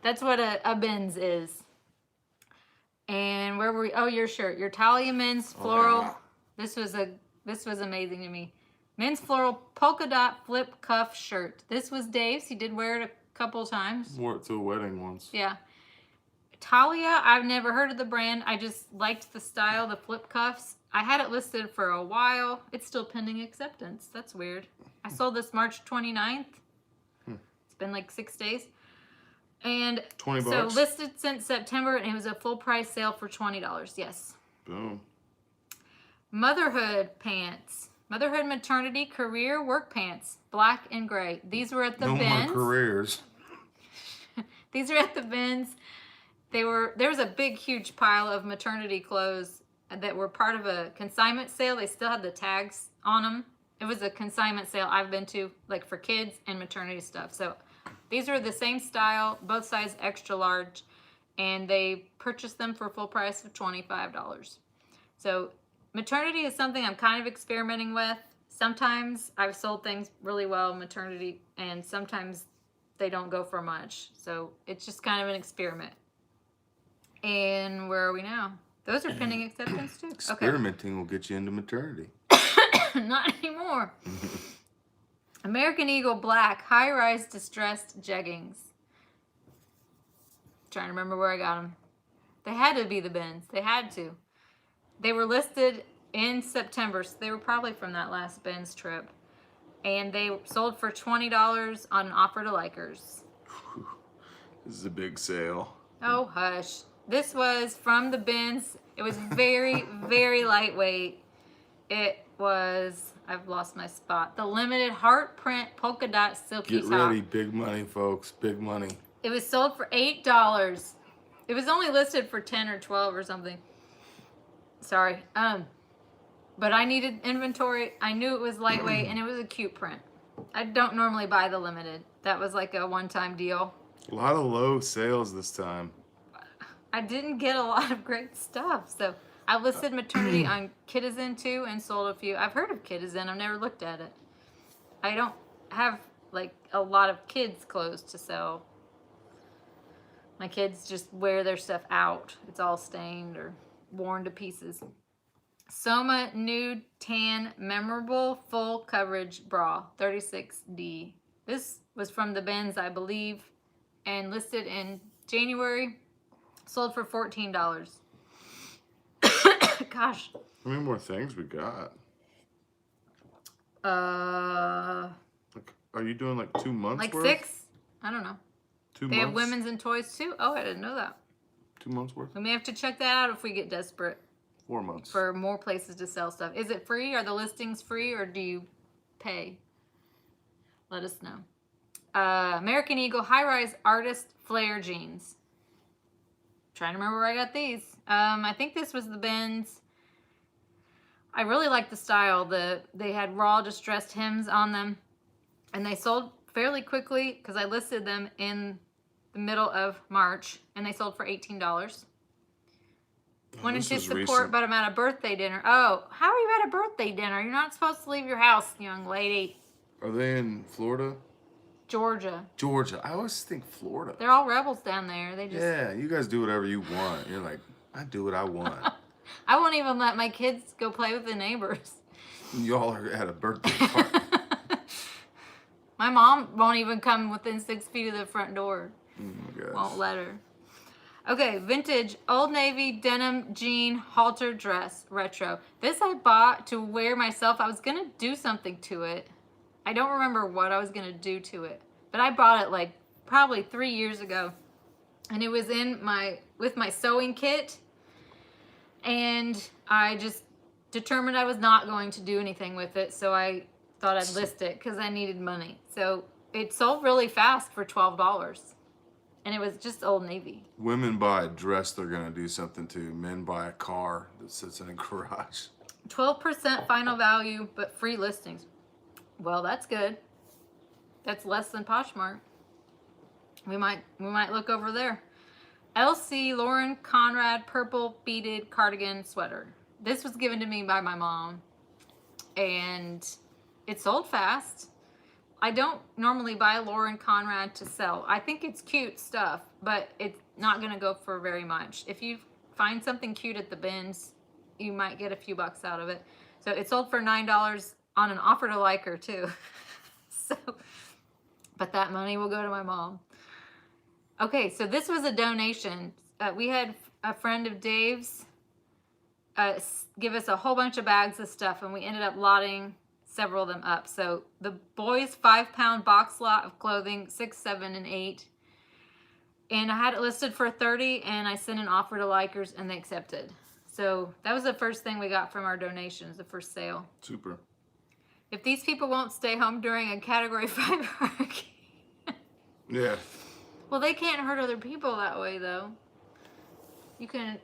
Speaker 1: that's what a Ben's is. And where were we? Oh, your shirt, your Talia men's floral.
Speaker 2: Oh, yeah.
Speaker 1: This was amazing to me. Men's floral polka dot flip cuff shirt. This was Dave's. He did wear it a couple times.
Speaker 2: Wore it to a wedding once.
Speaker 1: Yeah. Talia, I've never heard of the brand. I just liked the style, the flip cuffs. I had it listed for a while. It's still pending acceptance. That's weird. I sold this March 29th. It's been like 6 days. And
Speaker 2: $20.
Speaker 1: So listed since September, and it was a full price sale for $20. Yes.
Speaker 2: Boom.
Speaker 1: Motherhood pants. Motherhood maternity career work pants. Black and gray. These were at the bins.
Speaker 2: No more careers.
Speaker 1: These are at the bins. There was a big, huge pile of maternity clothes that were part of a consignment sale. They still had the tags on them. It was a consignment sale I've been to, like for kids and maternity stuff. So these are the same style, both size extra large, and they purchased them for a full price of $25. So maternity is something I'm kind of experimenting with. Sometimes I've sold things really well, maternity, and sometimes they don't go for much. So it's just kind of an experiment. And where are we now? Those are pending acceptance too.
Speaker 2: Experimenting will get you into maternity.
Speaker 1: Not anymore. American Eagle black high-rise distressed jeggings. Trying to remember where I got them. They had to be the bins. They had to. They were listed in September, so they were probably from that last Ben's trip. And they sold for $20 on an offer to likers.
Speaker 2: This is a big sale.
Speaker 1: Oh, hush. This was from the bins. It was very, very lightweight. It was, I've lost my spot. The limited heart print polka dot silky top.
Speaker 2: Get ready, big money, folks. Big money.
Speaker 1: It was sold for $8. It was only listed for 10 or 12 or something. Sorry. But I needed inventory. I knew it was lightweight and it was a cute print. I don't normally buy the limited. That was like a one-time deal.
Speaker 2: A lot of low sales this time.
Speaker 1: I didn't get a lot of great stuff. So I listed maternity on Kitizen too and sold a few. I've heard of Kitizen. I've never looked at it. I don't have like a lot of kids' clothes to sell. My kids just wear their stuff out. It's all stained or worn to pieces. Soma Nude Tan Memorable Full Coverage Bra 36D. This was from the bins, I believe, and listed in January. Sold for $14. Gosh.
Speaker 2: How many more things we got? Like, are you doing like 2 months
Speaker 1: like
Speaker 2: worth? 6?
Speaker 1: I don't know.
Speaker 2: 2
Speaker 1: They
Speaker 2: months?
Speaker 1: have women's and toys too? Oh, I didn't know that.
Speaker 2: 2 months worth?
Speaker 1: We may have to check that out if we get desperate
Speaker 2: 4 months.
Speaker 1: for more places to sell stuff. Is it free? Are the listings free or do you pay? Let us know. American Eagle high-rise artist flare jeans. Trying to remember where I got these. I think this was the bins. I really like the style. They had raw distressed hems on them, and they sold fairly quickly because I listed them in the middle of March, and they sold for $18. Wanted
Speaker 2: This
Speaker 1: to
Speaker 2: was
Speaker 1: support,
Speaker 2: recent.
Speaker 1: but I'm at a birthday dinner. Oh, how are you at a birthday dinner? You're not supposed to leave your house, young lady.
Speaker 2: Are they in Florida?
Speaker 1: Georgia.
Speaker 2: Georgia. I always think Florida.
Speaker 1: They're all rebels down there. They just.
Speaker 2: Yeah, you guys do whatever you want. You're like, I do what I want.
Speaker 1: I won't even let my kids go play with the neighbors.
Speaker 2: Y'all are at a birthday party.
Speaker 1: My mom won't even come within 6 feet of the front door.
Speaker 2: Oh my gosh.
Speaker 1: Won't let her. Okay, vintage Old Navy denim jean halter dress retro. This I bought to wear myself. I was gonna do something to it. I don't remember what I was gonna do to it, but I bought it like probably 3 years ago, and it was with my sewing kit, and I just determined I was not going to do anything with it, so I thought I'd list it because I needed money. So it sold really fast for $12. And it was just Old Navy.
Speaker 2: Women buy a dress they're gonna do something to. Men buy a car that sits in a garage.
Speaker 1: 12% final value, but free listings. Well, that's good. That's less than Poshmark. We might look over there. LC Lauren Conrad purple beaded cardigan sweater. This was given to me by my mom, and it sold fast. I don't normally buy Lauren Conrad to sell. I think it's cute stuff, but it's not going to go for very much. If you find something cute at the bins, you might get a few bucks out of it. So it sold for $9 on an offer to like her too. So, but that money will go to my mom. Okay, so this was a donation. We had a friend of Dave's give us a whole bunch of bags of stuff, and we ended up lotting several of them up. So the boys' 5-pound box lot of clothing, 6, 7, and 8. And I had it listed for $30, and I sent an offer to likers, and they accepted. So that was the first thing we got from our donations, the first sale.
Speaker 2: Super.
Speaker 1: If these people won't stay home during a Category 5 hurricane.
Speaker 2: Yeah.
Speaker 1: Well, they can't hurt other people that way, though. You can.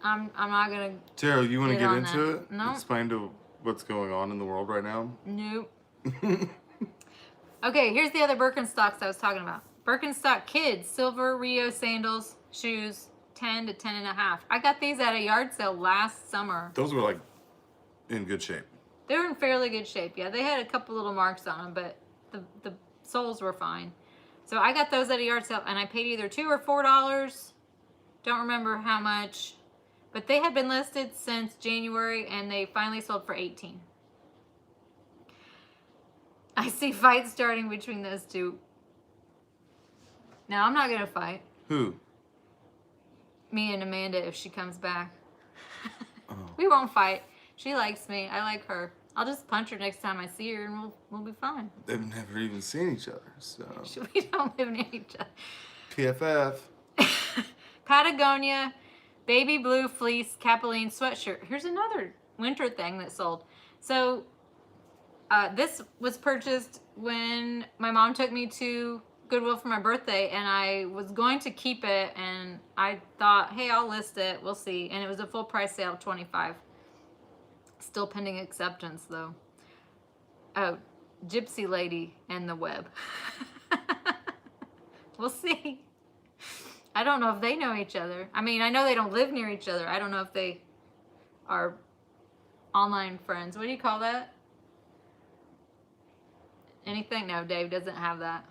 Speaker 1: I'm not gonna.
Speaker 2: Tara, you want to get
Speaker 1: on
Speaker 2: into
Speaker 1: that.
Speaker 2: it?
Speaker 1: No.
Speaker 2: Explain to what's going on in the world right now.
Speaker 1: Nope. Okay, here's the other Birkenstocks I was talking about. Birkenstock kids, silver Rio sandals, shoes, 10 to 10 and a half. I got these at a yard sale last summer.
Speaker 2: Those were like in good shape.
Speaker 1: They were in fairly good shape. Yeah, they had a couple little marks on them, but the soles were fine. So I got those at a yard sale, and I paid either $2 or $4. Don't remember how much. But they had been listed since January, and they finally sold for $18. I see fights starting between those two. No, I'm not going to fight.
Speaker 2: Who?
Speaker 1: Me and Amanda if she comes back.
Speaker 2: Oh.
Speaker 1: We won't fight. She likes me. I like her. I'll just punch her next time I see her, and we'll be fine.
Speaker 2: They've never even seen each other, so.
Speaker 1: We don't live near each other.
Speaker 2: PFF.
Speaker 1: Patagonia baby blue fleece Capilene sweatshirt. Here's another winter thing that sold. So this was purchased when my mom took me to Goodwill for my birthday, and I was going to keep it, and I thought, hey, I'll list it. We'll see. And it was a full price sale of $25. Still pending acceptance, though. Oh, Gypsy Lady and the Web. We'll see. I don't know if they know each other. I mean, I know they don't live near each other. I don't know if they are online friends. What do you call that? Anything? No, Dave doesn't have that.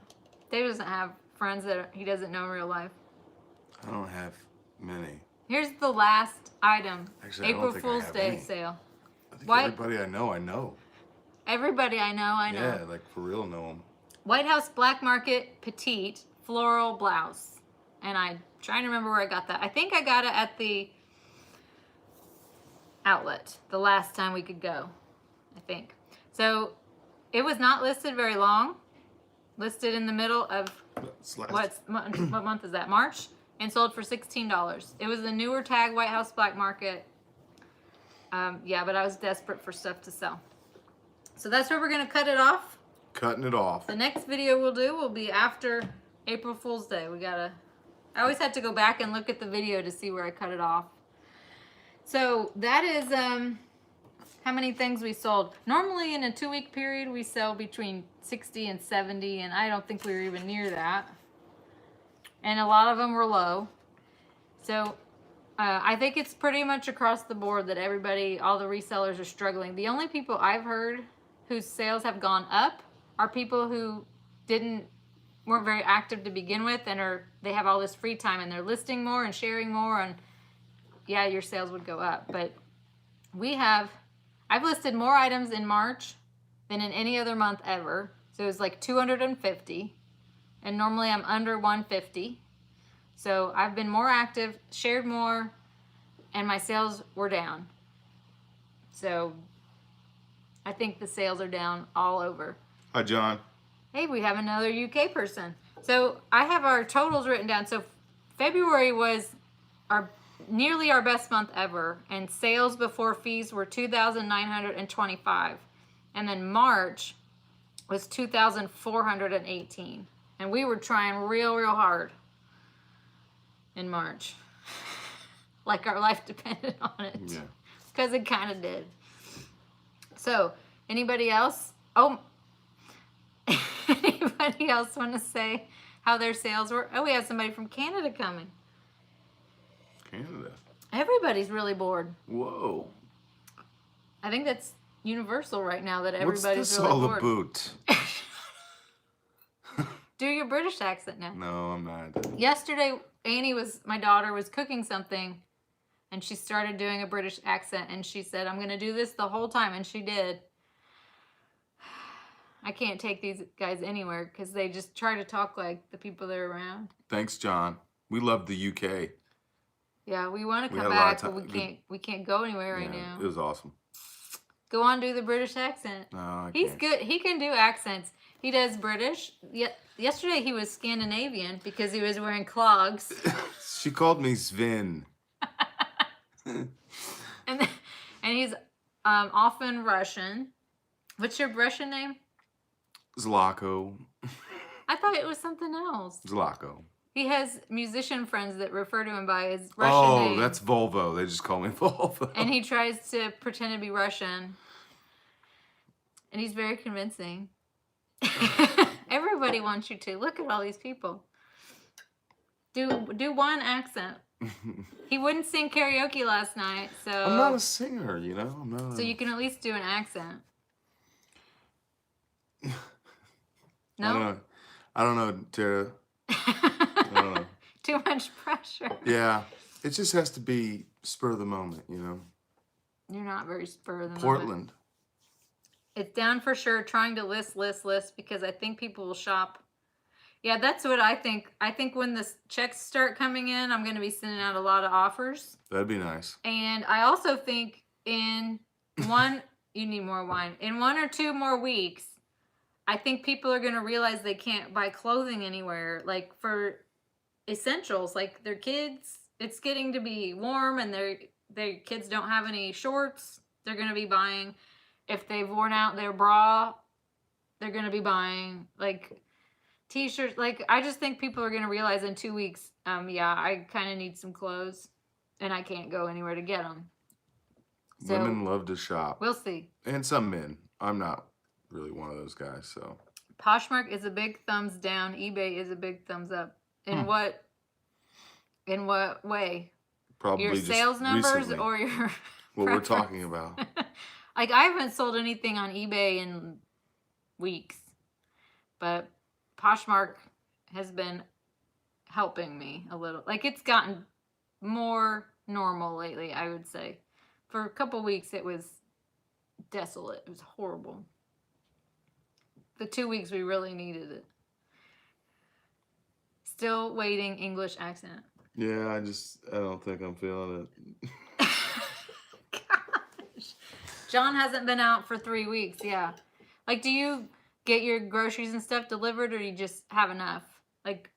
Speaker 1: Dave doesn't have friends that he doesn't know in real life.
Speaker 2: I don't have many.
Speaker 1: Here's the last item.
Speaker 2: Actually,
Speaker 1: April
Speaker 2: I don't think
Speaker 1: Fool's
Speaker 2: I have
Speaker 1: Day
Speaker 2: any.
Speaker 1: sale.
Speaker 2: I think
Speaker 1: White-
Speaker 2: everybody I know.
Speaker 1: Everybody I know.
Speaker 2: Yeah, like for real know them.
Speaker 1: White House Black Market Petite Floral Blouse. And I'm trying to remember where I got that. I think I got it at the outlet the last time we could go. I think. So it was not listed very long. Listed in the middle of what month is that? March, and sold for $16. It was the newer tag White House Black Market. Yeah, but I was desperate for stuff to sell. So that's where we're gonna cut it off.
Speaker 2: Cutting it off.
Speaker 1: The next video we'll do will be after April Fool's Day. I always had to go back and look at the video to see where I cut it off. So that is how many things we sold. Normally in a 2-week period we sell between 60 and 70, and I don't think we were even near that. And a lot of them were low. So I think it's pretty much across the board that everybody, all the resellers are struggling. The only people I've heard whose sales have gone up are people who weren't very active to begin with, and they have all this free time and they're listing more and sharing more, and yeah, your sales would go up. But I've listed more items in March than in any other month ever. So it was like 250, and normally I'm under 150. So I've been more active, shared more, and my sales were down. So I think the sales are down all over.
Speaker 2: Hi, John.
Speaker 1: Hey, we have another UK person. So I have our totals written down. So February was nearly our best month ever, and sales before fees were 2,925. And then March was 2,418. And we were trying real hard in March. Like our life depended on it.
Speaker 2: Yeah.
Speaker 1: Because it kind of did. So, anybody else? Oh, anybody else want to say how their sales were? Oh, we have somebody from Canada coming.
Speaker 2: Canada.
Speaker 1: Everybody's really bored.
Speaker 2: Whoa.
Speaker 1: I think that's universal right now that everybody's
Speaker 2: What's this
Speaker 1: really
Speaker 2: all
Speaker 1: bored.
Speaker 2: about?
Speaker 1: Do your British accent now.
Speaker 2: No, I'm not.
Speaker 1: Yesterday, my daughter was cooking something, and she started doing a British accent, and she said, I'm going to do this the whole time, and she did. I can't take these guys anywhere because they just try to talk like the people they're around.
Speaker 2: Thanks, John. We love the UK.
Speaker 1: Yeah, we want to
Speaker 2: We
Speaker 1: come
Speaker 2: had a lot
Speaker 1: back,
Speaker 2: of
Speaker 1: but we can't go anywhere right now.
Speaker 2: It was awesome.
Speaker 1: Go on, do the British accent.
Speaker 2: No, I
Speaker 1: He's
Speaker 2: can't.
Speaker 1: good. He can do accents. He does British. Yesterday he was Scandinavian because he was wearing clogs.
Speaker 2: She called me Sven.
Speaker 1: and he's often Russian. What's your Russian name?
Speaker 2: Zlako.
Speaker 1: I thought it was something else.
Speaker 2: Zlako.
Speaker 1: He has musician friends that refer to him by his Russian name.
Speaker 2: Oh, that's Volvo. They just call me Volvo.
Speaker 1: And he tries to pretend to be Russian. And he's very convincing. Everybody wants you to. Look at all these people. Do one accent. He wouldn't sing karaoke last night, so...
Speaker 2: I'm not a singer, you know? I'm not
Speaker 1: So you can at least do an accent. No?
Speaker 2: I don't know, Tara. I don't know.
Speaker 1: Too much pressure.
Speaker 2: Yeah. It just has to be spur of the moment, you know?
Speaker 1: You're not very spur of the moment.
Speaker 2: Portland.
Speaker 1: It's down for sure. Trying to list because I think people will shop. Yeah, that's what I think. I think when the checks start coming in, I'm going to be sending out a lot of offers.
Speaker 2: That'd be nice.
Speaker 1: And I also think in you need more wine. In 1 or 2 more weeks, I think people are going to realize they can't buy clothing anywhere. Like for essentials, like their kids, it's getting to be warm and their kids don't have any shorts. They're going to be buying. If they've worn out their bra, they're going to be buying like t-shirts. Like, I just think people are going to realize in 2 weeks, yeah, I kind of need some clothes and I can't go anywhere to get them. So,
Speaker 2: women love to shop.
Speaker 1: We'll see.
Speaker 2: And some men. I'm not really one of those guys, so.
Speaker 1: Poshmark is a big thumbs down. eBay is a big thumbs up. In what way?
Speaker 2: Probably
Speaker 1: your
Speaker 2: just
Speaker 1: sales numbers
Speaker 2: recently,
Speaker 1: or your
Speaker 2: what we're talking about.
Speaker 1: Like, I haven't sold anything on eBay in weeks, but Poshmark has been helping me a little. Like, it's gotten more normal lately, I would say. For a couple weeks, it was desolate. It was horrible. The 2 weeks, we really needed it. Still waiting English accent.
Speaker 2: Yeah, I don't think I'm feeling it.
Speaker 1: Gosh. John hasn't been out for 3 weeks, yeah. Like, do you get your groceries and stuff delivered, or you just have enough? Like,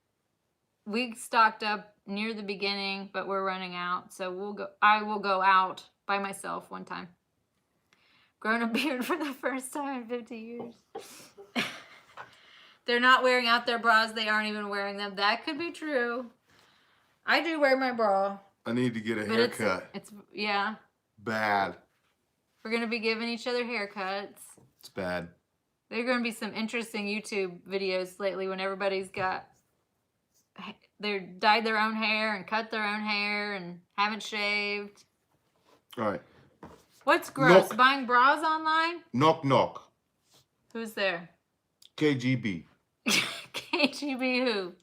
Speaker 1: we stocked up near the beginning, but we're running out, so I will go out by myself one time. Grown a beard for the first time in 50 years. They're not wearing out their bras. They aren't even wearing them. That could be true. I do wear my bra.
Speaker 2: I need to get a haircut.
Speaker 1: It's yeah.
Speaker 2: Bad.
Speaker 1: We're going to be giving each other haircuts.
Speaker 2: It's bad.
Speaker 1: There are going to be some interesting YouTube videos lately when everybody's got they dyed their own hair and cut their own hair and haven't shaved.
Speaker 2: All right.
Speaker 1: What's gross?
Speaker 2: Knock.
Speaker 1: Buying bras online?
Speaker 2: Knock, knock.
Speaker 1: Who's there?
Speaker 2: KGB.
Speaker 1: KGB who?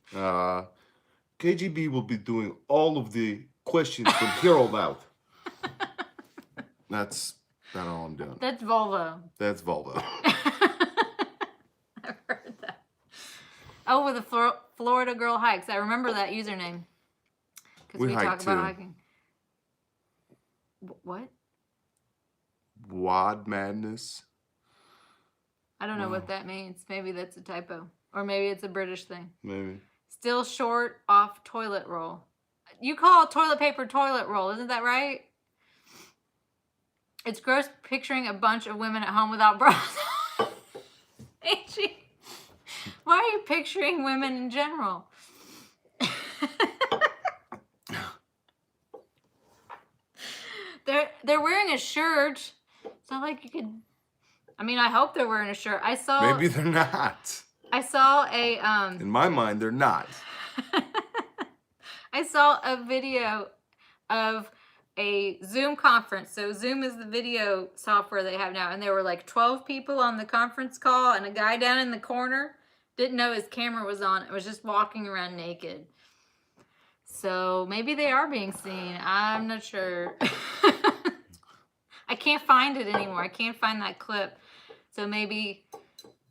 Speaker 2: KGB will be doing all of the questions from here on out. That's not all I'm doing.
Speaker 1: That's Volvo.
Speaker 2: That's Volvo.
Speaker 1: I've heard that. Oh, with the Florida Girl Hikes. I remember that username. Because we talk about hiking. What?
Speaker 2: Wad madness.
Speaker 1: I don't know what that means. Maybe that's a typo. Or maybe it's a British thing.
Speaker 2: Maybe.
Speaker 1: Still short off toilet roll. You call toilet paper toilet roll, isn't that right? It's gross picturing a bunch of women at home without bras. Angie, why are you picturing women in general? They're wearing a shirt. It's not like you could. I mean, I hope they're wearing a shirt. I saw.
Speaker 2: Maybe they're not.
Speaker 1: I saw a.
Speaker 2: In my mind, they're not.
Speaker 1: I saw a video of a Zoom conference. So Zoom is the video software they have now, and there were like 12 people on the conference call, and a guy down in the corner didn't know his camera was on. It was just walking around naked. So maybe they are being seen. I'm not sure. I can't find it anymore. I can't find that clip. So maybe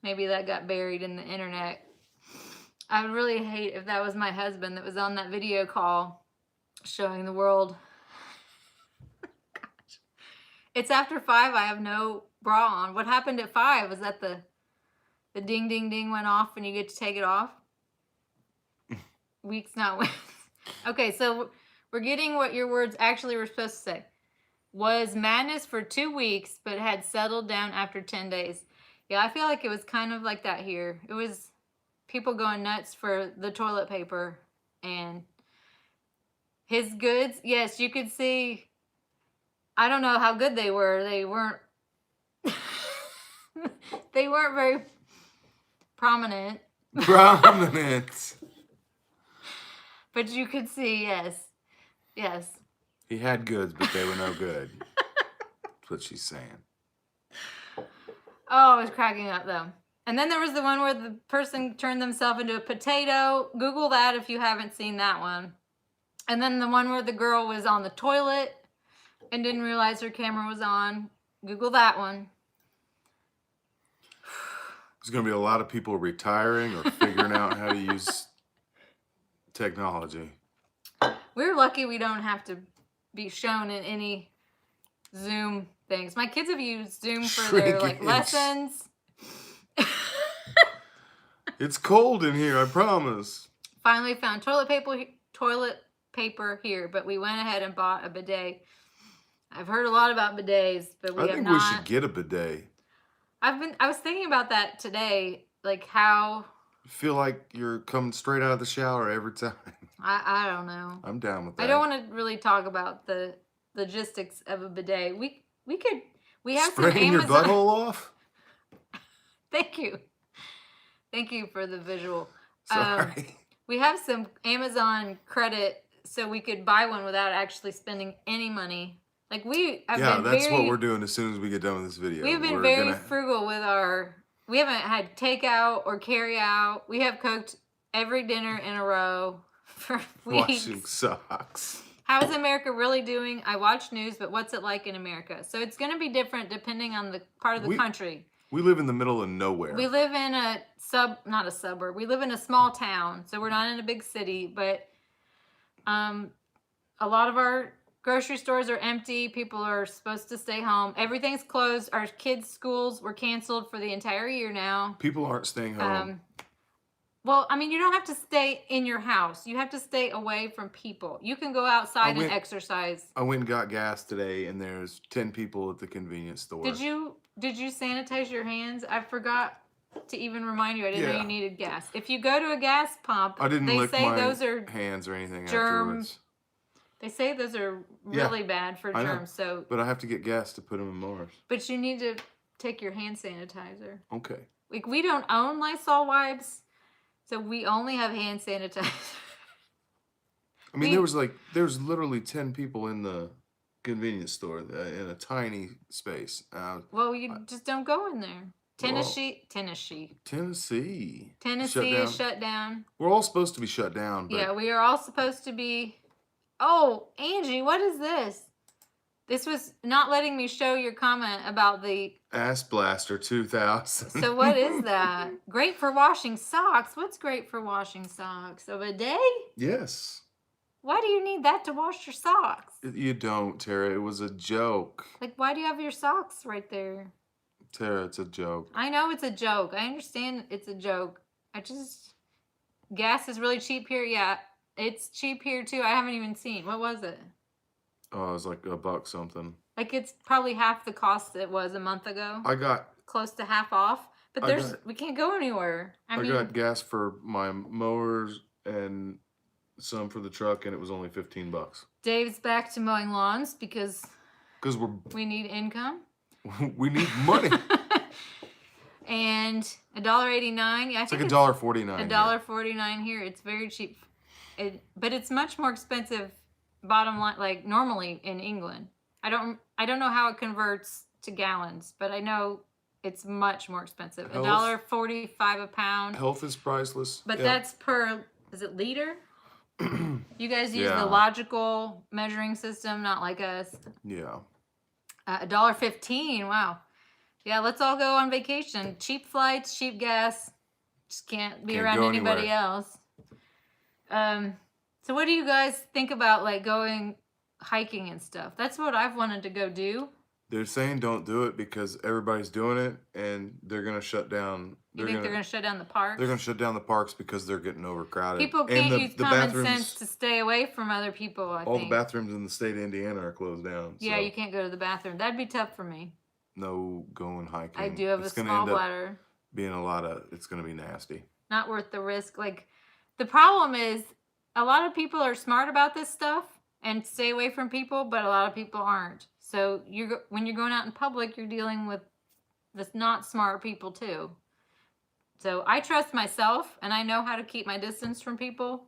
Speaker 1: that got buried in the internet. I would really hate if that was my husband that was on that video call showing the world. Gosh. It's after 5. I have no bra on. What happened at 5? Was that the ding, ding, ding went off and you get to take it off? Weeks, not wins. Okay, so we're getting what your words actually were supposed to say. Was madness for 2 weeks, but had settled down after 10 days. Yeah, I feel like it was kind of like that here. It was people going nuts for the toilet paper and his goods. Yes, you could see. I don't know how good they were. They weren't. They weren't very prominent.
Speaker 2: Prominent.
Speaker 1: But you could see, yes. Yes.
Speaker 2: He had goods, but they were no good. That's what she's saying.
Speaker 1: Oh, I was cracking up, though. And then there was the one where the person turned themselves into a potato. Google that if you haven't seen that one. And then the one where the girl was on the toilet and didn't realize her camera was on. Google that one.
Speaker 2: There's going to be a lot of people retiring or figuring out how to use technology.
Speaker 1: We're lucky we don't have to be shown in any Zoom things. My kids have used Zoom for their lessons.
Speaker 2: It's cold in here, I promise.
Speaker 1: Finally found toilet paper here, but we went ahead and bought a bidet. I've heard a lot about bidets, but we
Speaker 2: we should get a bidet.
Speaker 1: I was thinking about that today, like how.
Speaker 2: I feel like you're coming straight out of the shower every time.
Speaker 1: I don't know.
Speaker 2: I'm down with that.
Speaker 1: I don't want to really talk about the logistics of a bidet. We have some
Speaker 2: Spraying your butthole off?
Speaker 1: Thank you. Thank you for the visual.
Speaker 2: Sorry.
Speaker 1: We have some Amazon credit so we could buy one without actually spending any money. Like
Speaker 2: that's what we're doing as soon as we get done with this video.
Speaker 1: We've been very frugal with we haven't had takeout or carry out. We have cooked every dinner in a row for weeks.
Speaker 2: Washing socks.
Speaker 1: How is America really doing? I watch news, but what's it like in America? So it's going to be different depending on the part of the country.
Speaker 2: We live in the middle of nowhere.
Speaker 1: We live in not a suburb. We live in a small town, so we're not in a big city, but a lot of our grocery stores are empty. People are supposed to stay home. Everything's closed. Our kids' schools were canceled for the entire year now.
Speaker 2: People aren't staying home.
Speaker 1: Well, I mean, you don't have to stay in your house. You have to stay away from people. You can go outside and exercise.
Speaker 2: I went and got gas today, and there's 10 people at the convenience store.
Speaker 1: Did you sanitize your hands? I forgot to even remind you. I didn't know you needed gas. If you go to a gas pump,
Speaker 2: I didn't lick my
Speaker 1: those are
Speaker 2: hands or anything
Speaker 1: germs.
Speaker 2: Afterwards.
Speaker 1: They say those are really bad for germs. So,
Speaker 2: but I have to get gas to put them in Mars.
Speaker 1: But you need to take your hand sanitizer.
Speaker 2: Okay.
Speaker 1: Like we don't own Lysol wipes, so we only have hand sanitizer.
Speaker 2: I mean, there was literally 10 people in the convenience store in a tiny space.
Speaker 1: Well, you just don't go in there. Tennessee
Speaker 2: Shut
Speaker 1: is shut down.
Speaker 2: We're all supposed to be shut down. But
Speaker 1: yeah, we are all supposed to be. Oh, Angie, what is this? This was not letting me show your comment about the
Speaker 2: Ass Blaster 2000.
Speaker 1: So what is that? Great for washing socks. What's great for washing socks? A bidet?
Speaker 2: Yes.
Speaker 1: Why do you need that to wash your socks?
Speaker 2: You don't, Tara. It was a joke.
Speaker 1: Like, why do you have your socks right there?
Speaker 2: Tara, it's a joke.
Speaker 1: I know it's a joke. I understand it's a joke. Gas is really cheap here. Yeah, it's cheap here too. I haven't even seen. What was it?
Speaker 2: Oh, it was like $1 something.
Speaker 1: Like, it's probably half the cost it was a month ago.
Speaker 2: I got
Speaker 1: close to half off. But we can't go anywhere. I mean,
Speaker 2: got gas for my mowers and some for the truck, and it was only $15.
Speaker 1: Dave's back to mowing lawns because we need income.
Speaker 2: We need money.
Speaker 1: And $1.89. Yeah,
Speaker 2: it's like $1.49.
Speaker 1: $1.49 here. It's very cheap. But it's much more expensive. Bottom line, like normally in England. I don't know how it converts to gallons, but I know it's much more expensive. $1.45 a pound.
Speaker 2: Health is priceless.
Speaker 1: But that's per, is it liter? You guys use the logical measuring system, not like us.
Speaker 2: Yeah.
Speaker 1: $1.15. Wow. Yeah, let's all go on vacation. Cheap flights, cheap gas. Just can't be around anybody else. So what do you guys think about like going hiking and stuff? That's what I've wanted to go do.
Speaker 2: They're saying don't do it because everybody's doing it and they're going to shut down.
Speaker 1: You think they're going to shut down the parks?
Speaker 2: They're going to shut down the parks because they're getting overcrowded.
Speaker 1: People can't use common sense to stay away from other people, I think.
Speaker 2: All the bathrooms in the state of Indiana are closed down.
Speaker 1: Yeah, you can't go to the bathroom. That'd be tough for me.
Speaker 2: No going hiking.
Speaker 1: I do have a small bladder.
Speaker 2: It's going to be nasty.
Speaker 1: Not worth the risk. Like, the problem is a lot of people are smart about this stuff and stay away from people, but a lot of people aren't. So when you're going out in public, you're dealing with the not smart people too. So I trust myself and I know how to keep my distance from people,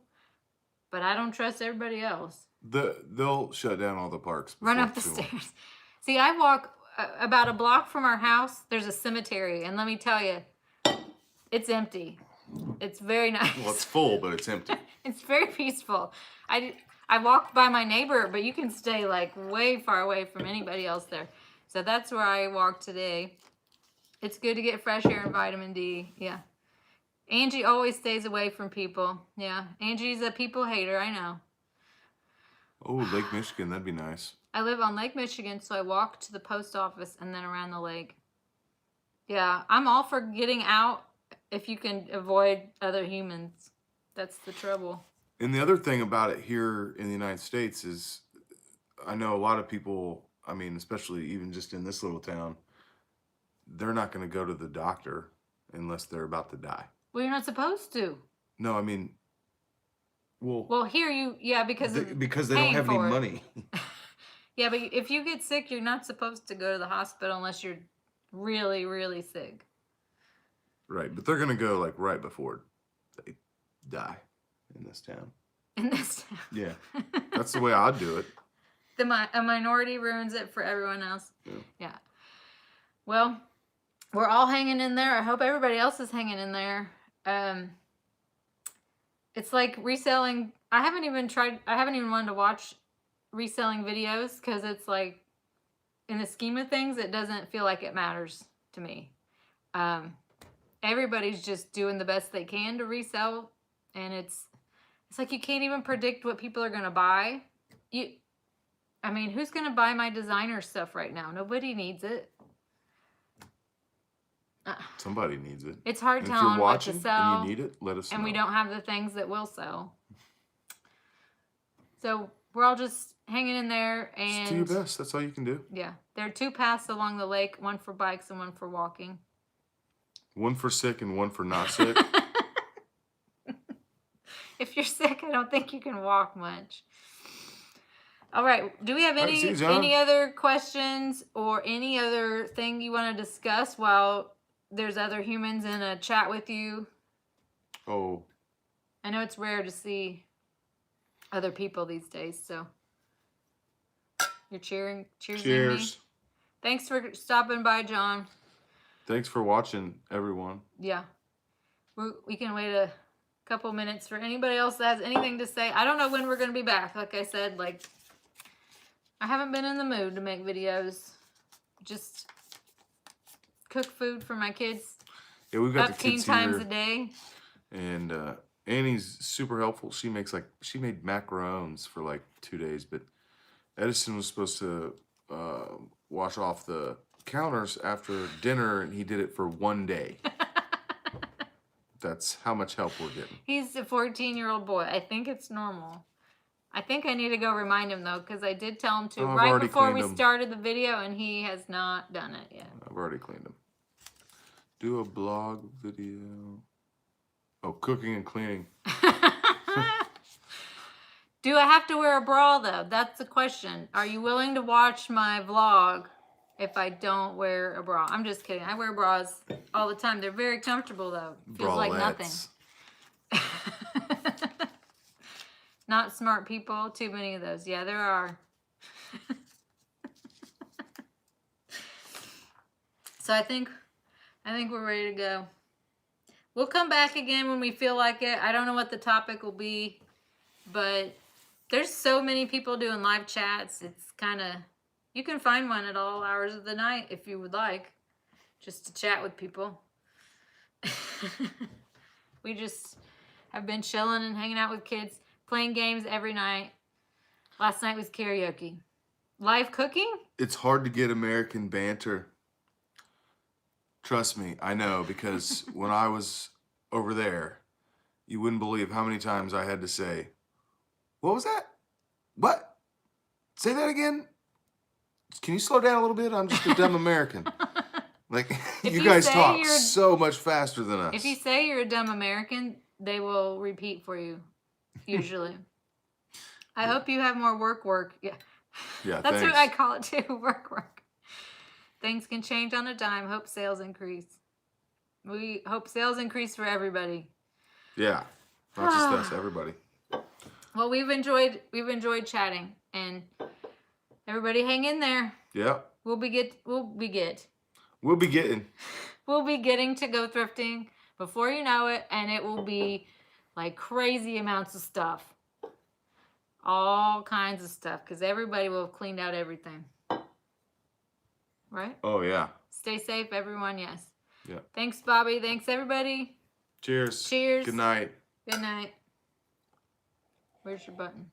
Speaker 1: but I don't trust everybody else.
Speaker 2: They'll shut down all the parks.
Speaker 1: Run up the stairs. See, I walk about a block from our house. There's a cemetery, and let me tell you, it's empty. It's very nice.
Speaker 2: Well, it's full, but it's empty.
Speaker 1: It's very peaceful. I walked by my neighbor, but you can stay like way far away from anybody else there. So that's where I walked today. It's good to get fresh air and vitamin D. Yeah. Angie always stays away from people. Yeah. Angie's a people hater, I know.
Speaker 2: Oh, Lake Michigan, that'd be nice.
Speaker 1: I live on Lake Michigan, so I walk to the post office and then around the lake. Yeah, I'm all for getting out if you can avoid other humans. That's the trouble.
Speaker 2: And the other thing about it here in the United States is I know a lot of people, I mean, especially even just in this little town, they're not going to go to the doctor unless they're about to die.
Speaker 1: Well, you're not supposed to.
Speaker 2: No, I mean,
Speaker 1: well, here because
Speaker 2: they don't have any money.
Speaker 1: Yeah, but if you get sick, you're not supposed to go to the hospital unless you're really, really sick.
Speaker 2: Right, but they're going to go like right before they die in this town.
Speaker 1: In this town?
Speaker 2: Yeah, that's the way I'd do it.
Speaker 1: A minority ruins it for everyone else. Yeah. Well, we're all hanging in there. I hope everybody else is hanging in there. It's like reselling. I haven't even wanted to watch reselling videos because it's like, in the scheme of things, it doesn't feel like it matters to me. Everybody's just doing the best they can to resell, and it's like you can't even predict what people are going to buy. I mean, who's going to buy my designer stuff right now? Nobody needs it.
Speaker 2: Somebody needs it.
Speaker 1: It's hard telling what to sell.
Speaker 2: And you need it, let us know.
Speaker 1: And we don't have the things that will sell. So we're all just hanging in there. And
Speaker 2: just do your best. That's all you can do.
Speaker 1: Yeah. There are 2 paths along the lake, one for bikes and one for walking.
Speaker 2: One for sick and one for not sick.
Speaker 1: If you're sick, I don't think you can walk much. All right. Do we have any other questions or any other thing you want to discuss while there's other humans in a chat with you?
Speaker 2: Oh.
Speaker 1: I know it's rare to see. other people these days. So you're cheersing me.
Speaker 2: Cheers.
Speaker 1: Thanks for stopping by, John.
Speaker 2: Thanks for watching, everyone.
Speaker 1: Yeah. We can wait a couple minutes for anybody else that has anything to say. I don't know when we're going to be back. Like I said, like, I haven't been in the mood to make videos. Just cook food for my kids.
Speaker 2: Yeah, we've got
Speaker 1: 15
Speaker 2: the kids
Speaker 1: times
Speaker 2: here,
Speaker 1: a day.
Speaker 2: and Annie's super helpful. She made macarons for like 2 days, but Edison was supposed to wash off the counters after dinner, and he did it for 1 day. That's how much help we're getting.
Speaker 1: He's a 14-year-old boy. I think it's normal. I think I need to go remind him, though, because I did tell him to right before we started the video, and he has not done it yet.
Speaker 2: I've already cleaned him. Do a blog video. Oh, cooking and cleaning.
Speaker 1: Do I have to wear a bra, though? That's the question. Are you willing to watch my vlog if I don't wear a bra? I'm just kidding. I wear bras all the time. They're very comfortable, though. Feels like nothing. Not smart people. Too many of those. Yeah, there are. So I think we're ready to go. We'll come back again when we feel like it. I don't know what the topic will be, but there's so many people doing live chats. It's kind of, you can find one at all hours of the night if you would like, just to chat with people. We just have been chilling and hanging out with kids, playing games every night. Last night was karaoke. Live cooking?
Speaker 2: It's hard to get American banter. Trust me, I know, because when I was over there, you wouldn't believe how many times I had to say, "What was that? What? Say that again? Can you slow down a little bit? I'm just a dumb American." Like, you guys talk so much faster than us.
Speaker 1: If you say you're a dumb American, they will repeat for you, usually. I hope you have more work. Yeah.
Speaker 2: Yeah,
Speaker 1: That's what I call it too, work. Things can change on a dime. Hope sales increase. We hope sales increase for everybody.
Speaker 2: Yeah, not just us, everybody.
Speaker 1: Well, we've enjoyed chatting, and everybody hang in there.
Speaker 2: Yeah.
Speaker 1: We'll be getting to go thrifting before you know it, and it will be like crazy amounts of stuff. All kinds of stuff, because everybody will have cleaned out everything. Right?
Speaker 2: Oh, yeah.
Speaker 1: Stay safe, everyone. Yes.
Speaker 2: Yeah.
Speaker 1: Thanks, Bobby. Thanks, everybody.
Speaker 2: Cheers.
Speaker 1: Cheers.
Speaker 2: Good night.
Speaker 1: Good night. Where's your button?